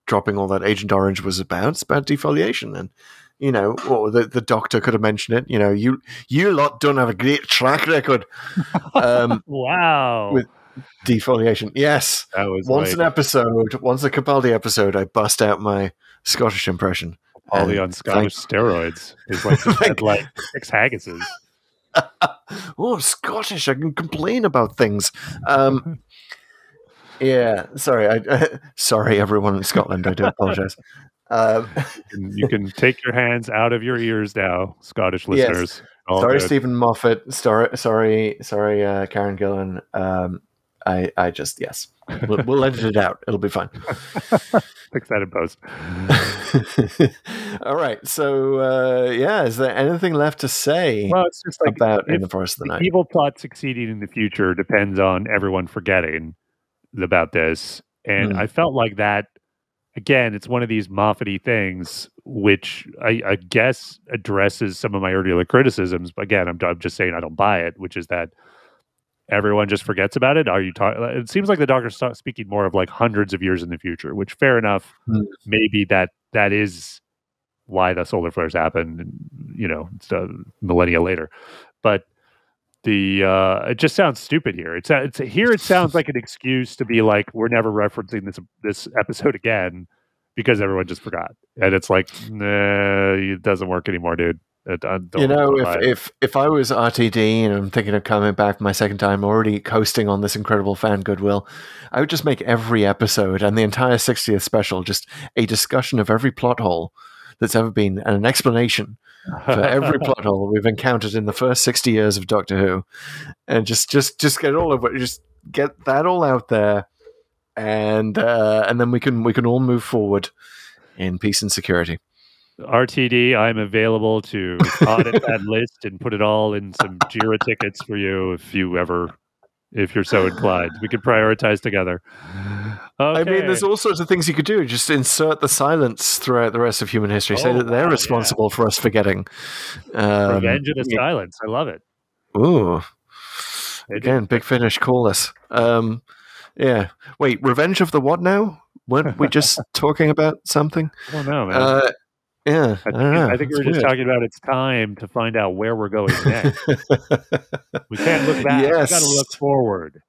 dropping all that Agent Orange was about. It's about defoliation. And you know, the Doctor could have mentioned it. You know, you lot don't have a great track record. Wow. With defoliation. Yes. That was once a Capaldi episode, I bust out my Scottish impression. Capaldi on Scottish steroids. He's like, had like 6 haggises. Oh, I'm Scottish. I can complain about things. Yeah. Sorry. Sorry, everyone in Scotland. I do apologize. You can take your hands out of your ears now, Scottish listeners. Yes. Sorry, Stephen Moffat. Sorry, Karen Gillan. I just we'll edit it out. It'll be fine. Fix that in post. All right. So is there anything left to say? Well, it's just like about In the Forest of the Night? Evil plot succeeding in the future depends on everyone forgetting about this, and I felt like that. Again, it's one of these Moffat-y things, which I guess addresses some of my earlier criticisms. But again, I'm just saying I don't buy it, which is that everyone just forgets about it. It seems like the Doctor's speaking more of like hundreds of years in the future, which fair enough. Maybe that is why the solar flares happen, you know, it's millennia later. But it just sounds stupid here. It sounds like an excuse to be like, we're never referencing this episode again because everyone just forgot. And it's like, nah, it doesn't work anymore, dude. You know, if I was RTD and I'm thinking of coming back for my second time, already coasting on this incredible fan goodwill, I would just make every episode and the entire 60th special just a discussion of every plot hole that's ever been and an explanation for every plot hole we've encountered in the first 60 years of Doctor Who, and just get all of it, just get that all out there, and then we can all move forward in peace and security. RTD, I'm available to audit that list and put it all in some Jira tickets for you if you're so inclined. We could prioritize together. Okay. I mean, there's all sorts of things you could do. Just insert the silence throughout the rest of human history. Say that they're responsible for us forgetting. Revenge of the Silence. I love it. Ooh. Again, Big Finish, call us. Yeah. Wait, Revenge of the what now? Weren't we just talking about something? I don't know, man. Yeah, I think we were just talking about it's time to find out where we're going next. We can't look back. Yes. We got to look forward.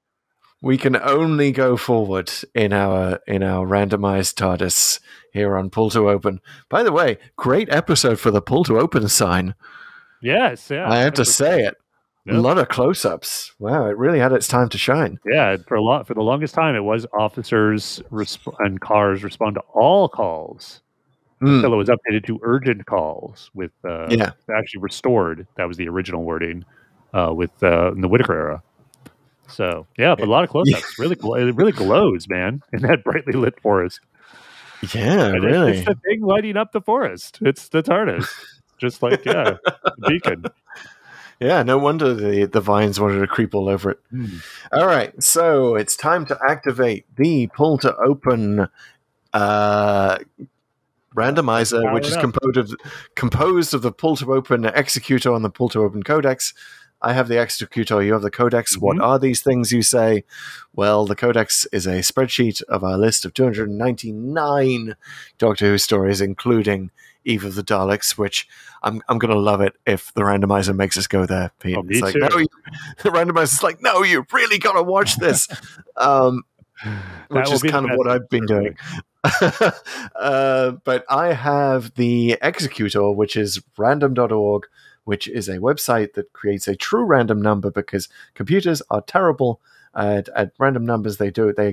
We can only go forward in our randomized TARDIS here on Pull to Open. By the way, great episode for the Pull to Open sign. Yes, yeah. I have to say it. Yep. A lot of close-ups. Wow, it really had its time to shine. Yeah, for the longest time, it was officers and cars respond to all calls until it was updated to urgent calls with actually restored. That was the original wording with in the Whitaker era. So but a lot of close-ups. Really, it really glows, man, in that brightly lit forest. Yeah, and really. It's the thing lighting up the forest. It's the TARDIS, just like the beacon. Yeah, no wonder the vines wanted to creep all over it. All right, so it's time to activate the Pull to Open randomizer, which is composed of the Pull to Open executor on the Pull to Open Codex. I have the executor, you have the Codex. What are these things, you say? Well, the Codex is a spreadsheet of our list of 299 Doctor Who stories, including Eve of the Daleks, which I'm going to love it if the randomizer makes us go there, Pete. It's like, no, the randomizer's like, no, you really got to watch this. Which is kind of what I've been doing. But I have the executor, which is random.org, which is a website that creates a true random number because computers are terrible at random numbers. They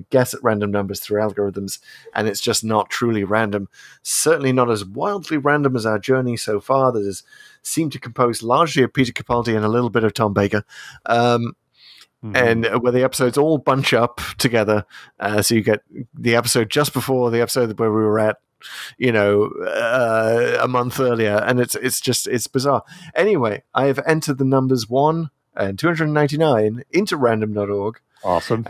guess at random numbers through algorithms, and it's just not truly random. Certainly not as wildly random as our journey so far that has seemed to compose largely of Peter Capaldi and a little bit of Tom Baker. And where the episodes all bunch up together. So you get the episode just before the episode where we were at, a month earlier, and it's bizarre. Anyway, I have entered the numbers 1 and 299 into random.org. Awesome.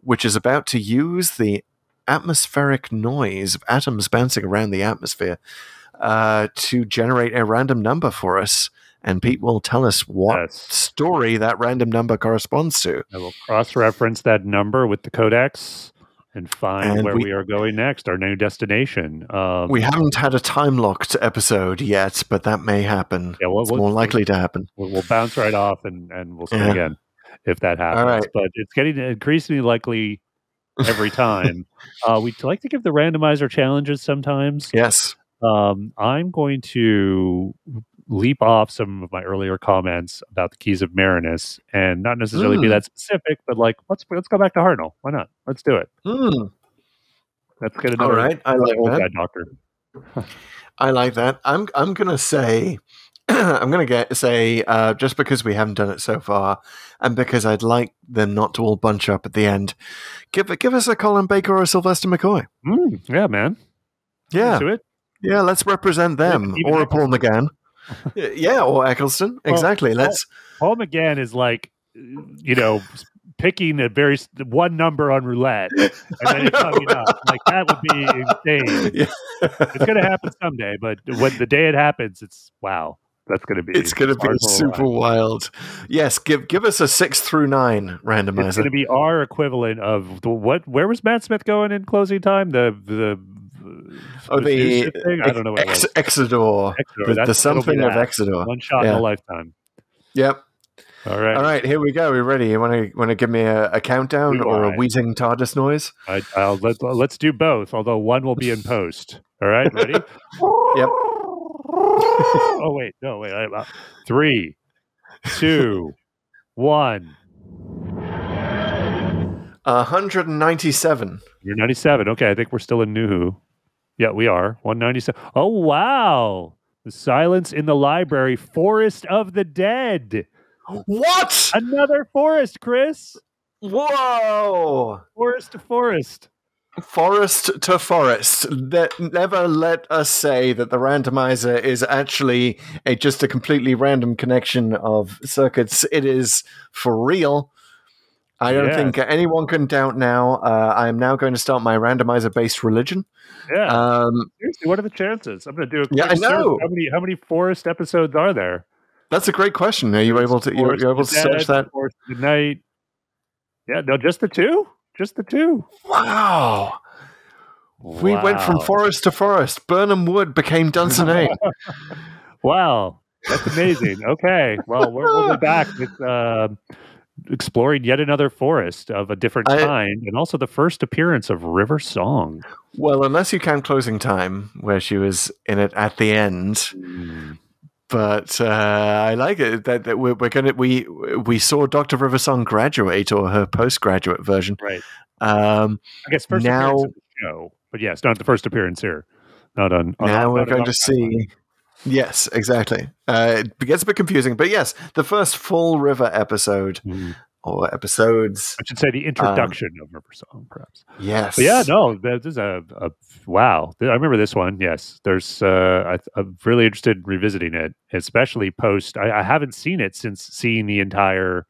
Which is about to use the atmospheric noise of atoms bouncing around the atmosphere to generate a random number for us. And Pete will tell us what story that random number corresponds to. I will cross-reference that number with the Codex and find where we are going next, our new destination. We haven't had a time-locked episode yet, but that may happen. Yeah, it's more likely to happen. We'll bounce right off and we'll start again if that happens. All right. But it's getting increasingly likely every time. We like to give the randomizer challenges sometimes. Yes. I'm going to leap off some of my earlier comments about the Keys of Marinus and not necessarily be that specific, but like let's go back to Hartnell. Why not? Let's do it. Let's get another. All right, I like old that. guy doctor. I like that. I'm gonna say just because we haven't done it so far, and because I'd like them not to all bunch up at the end, give us a Colin Baker or a Sylvester McCoy. Yeah, man. Yeah, let's do it. Yeah, let's represent them or a Paul McGann. Yeah, or Eccleston. Exactly. Paul McGann is like, picking one number on roulette and then it's coming up. Like that would be insane. Yeah. It's going to happen someday, but when the day it happens, it's wow. That's going to be. It's going to be super wild. Yes, give us a 6 through 9 randomizer. It's going to be our equivalent of the what? Where was Matt Smith going in closing time? The thing? I don't know what it was. Exodor. The something of Exodor. One shot in a lifetime. Yep. All right. Here we go. We're ready. You want to give me a countdown or a wheezing TARDIS noise? Let's do both. Although one will be in post. All right. Ready? Yep. Oh wait. No wait. 3, 2, 1. 197. You're 97. Okay, I think we're still in New Who. Yeah, we are. 197. Oh, wow. The Silence in the Library, Forest of the Dead. What? Another forest, Chris. Whoa. Forest to forest. Forest to forest. Never let us say that the randomizer is actually just a completely random connection of circuits. It is for real. I don't think anyone can doubt now. I am now going to start my randomizer-based religion. Yeah. Seriously, what are the chances? I'm going to do a quick I know. How many forest episodes are there? That's a great question. Are you able to? You're able to search that? Forest of the Night, Yeah, no, just the two. Just the two. Wow. We went from forest to forest. Burnham Wood became Dunsinane. Wow. That's amazing. Okay. Well, we'll be back with exploring yet another forest of a different kind, and also the first appearance of River Song. Well, unless you count Closing Time, where she was in it at the end. But I like it that we saw Dr. River Song graduate, or her postgraduate version. Right. I guess first appearance of the show, but yes, not the first appearance here. Not on. Now we're going to see. Yes, exactly. It gets a bit confusing, but yes, the first full River episode or episodes. I should say the introduction of River Song, perhaps. Yes. But yeah, no, this is a wow. I remember this one. Yes, there's. I'm really interested in revisiting it, especially post. I haven't seen it since seeing the entire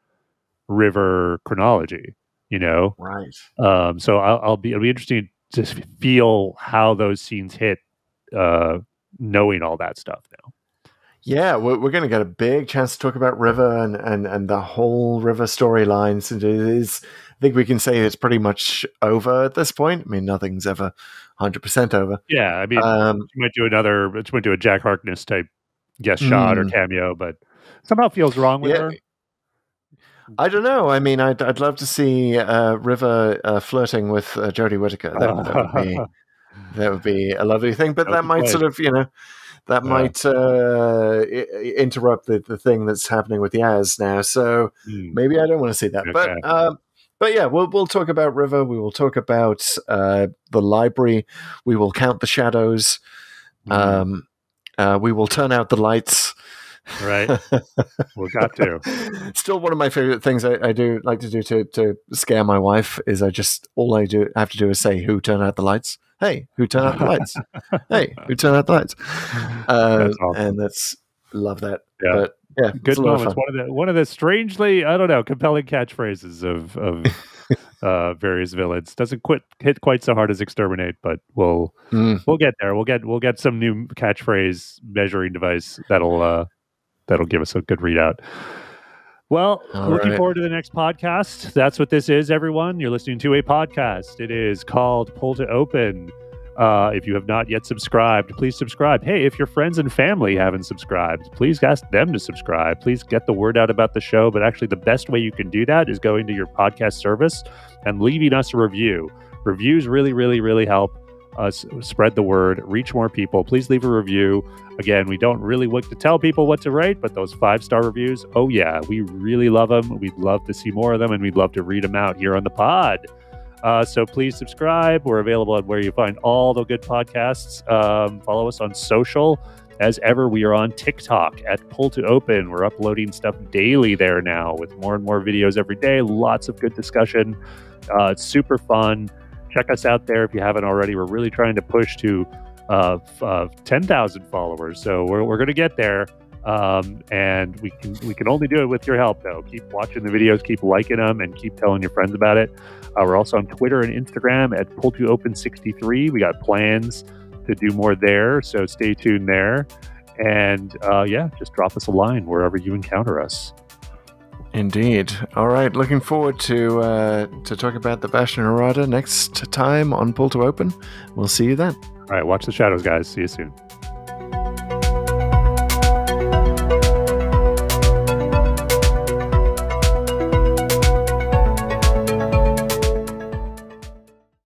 River chronology. Right. So it'll be interesting to feel how those scenes hit. Knowing all that stuff now. Yeah, we're going to get a big chance to talk about River and the whole River storyline. So I think we can say it's pretty much over at this point. I mean, nothing's ever 100% over. Yeah, I mean, she might do a Jack Harkness type guest shot or cameo, but somehow feels wrong with her. I don't know. I mean, I'd love to see River flirting with Jodie Whittaker. That would be a lovely thing, but that might sort of, might interrupt the thing that's happening with Yaz now. So maybe I don't want to see that. Okay. But yeah, we'll talk about River. We will talk about the library. We will count the shadows. We will turn out the lights. Right. We got to. Still, one of my favorite things I do like to do to scare my wife is I have to do is say, "Who turned out the lights? Hey, who turned out the lights? Hey, who turned out the lights?" That's awesome. And love that. Yeah. But yeah, good moments. One of the strangely, I don't know, compelling catchphrases of various villains. Doesn't hit quite so hard as Exterminate, but we'll get there. We'll get some new catchphrase measuring device that'll give us a good readout. Well, looking forward to the next podcast. That's what this is, everyone. You're listening to a podcast. It is called Pull to Open. If you have not yet subscribed, please subscribe. Hey, if your friends and family haven't subscribed, please ask them to subscribe. Please get the word out about the show. But actually, the best way you can do that is going to your podcast service and leaving us a review. Reviews really, really, really help us spread the word, reach more people. Please leave a review. Again, we don't really want to tell people what to rate, but those 5-star reviews, oh yeah, we really love them. We'd love to see more of them, and we'd love to read them out here on the pod. So please subscribe. We're available at where you find all the good podcasts. Follow us on social. As ever, we are on TikTok at Pull to Open. We're uploading stuff daily there now with more and more videos every day. Lots of good discussion. It's super fun. Check us out there if you haven't already. We're really trying to push to 10,000 followers. So we're going to get there. And we can only do it with your help, though. Keep watching the videos, keep liking them, and keep telling your friends about it. We're also on Twitter and Instagram at Pull2Open63. We got plans to do more there, so stay tuned there. And just drop us a line wherever you encounter us. Indeed. All right. Looking forward to talk about the Bastion Errata next time on Pull to Open. We'll see you then. All right. Watch the shadows, guys. See you soon.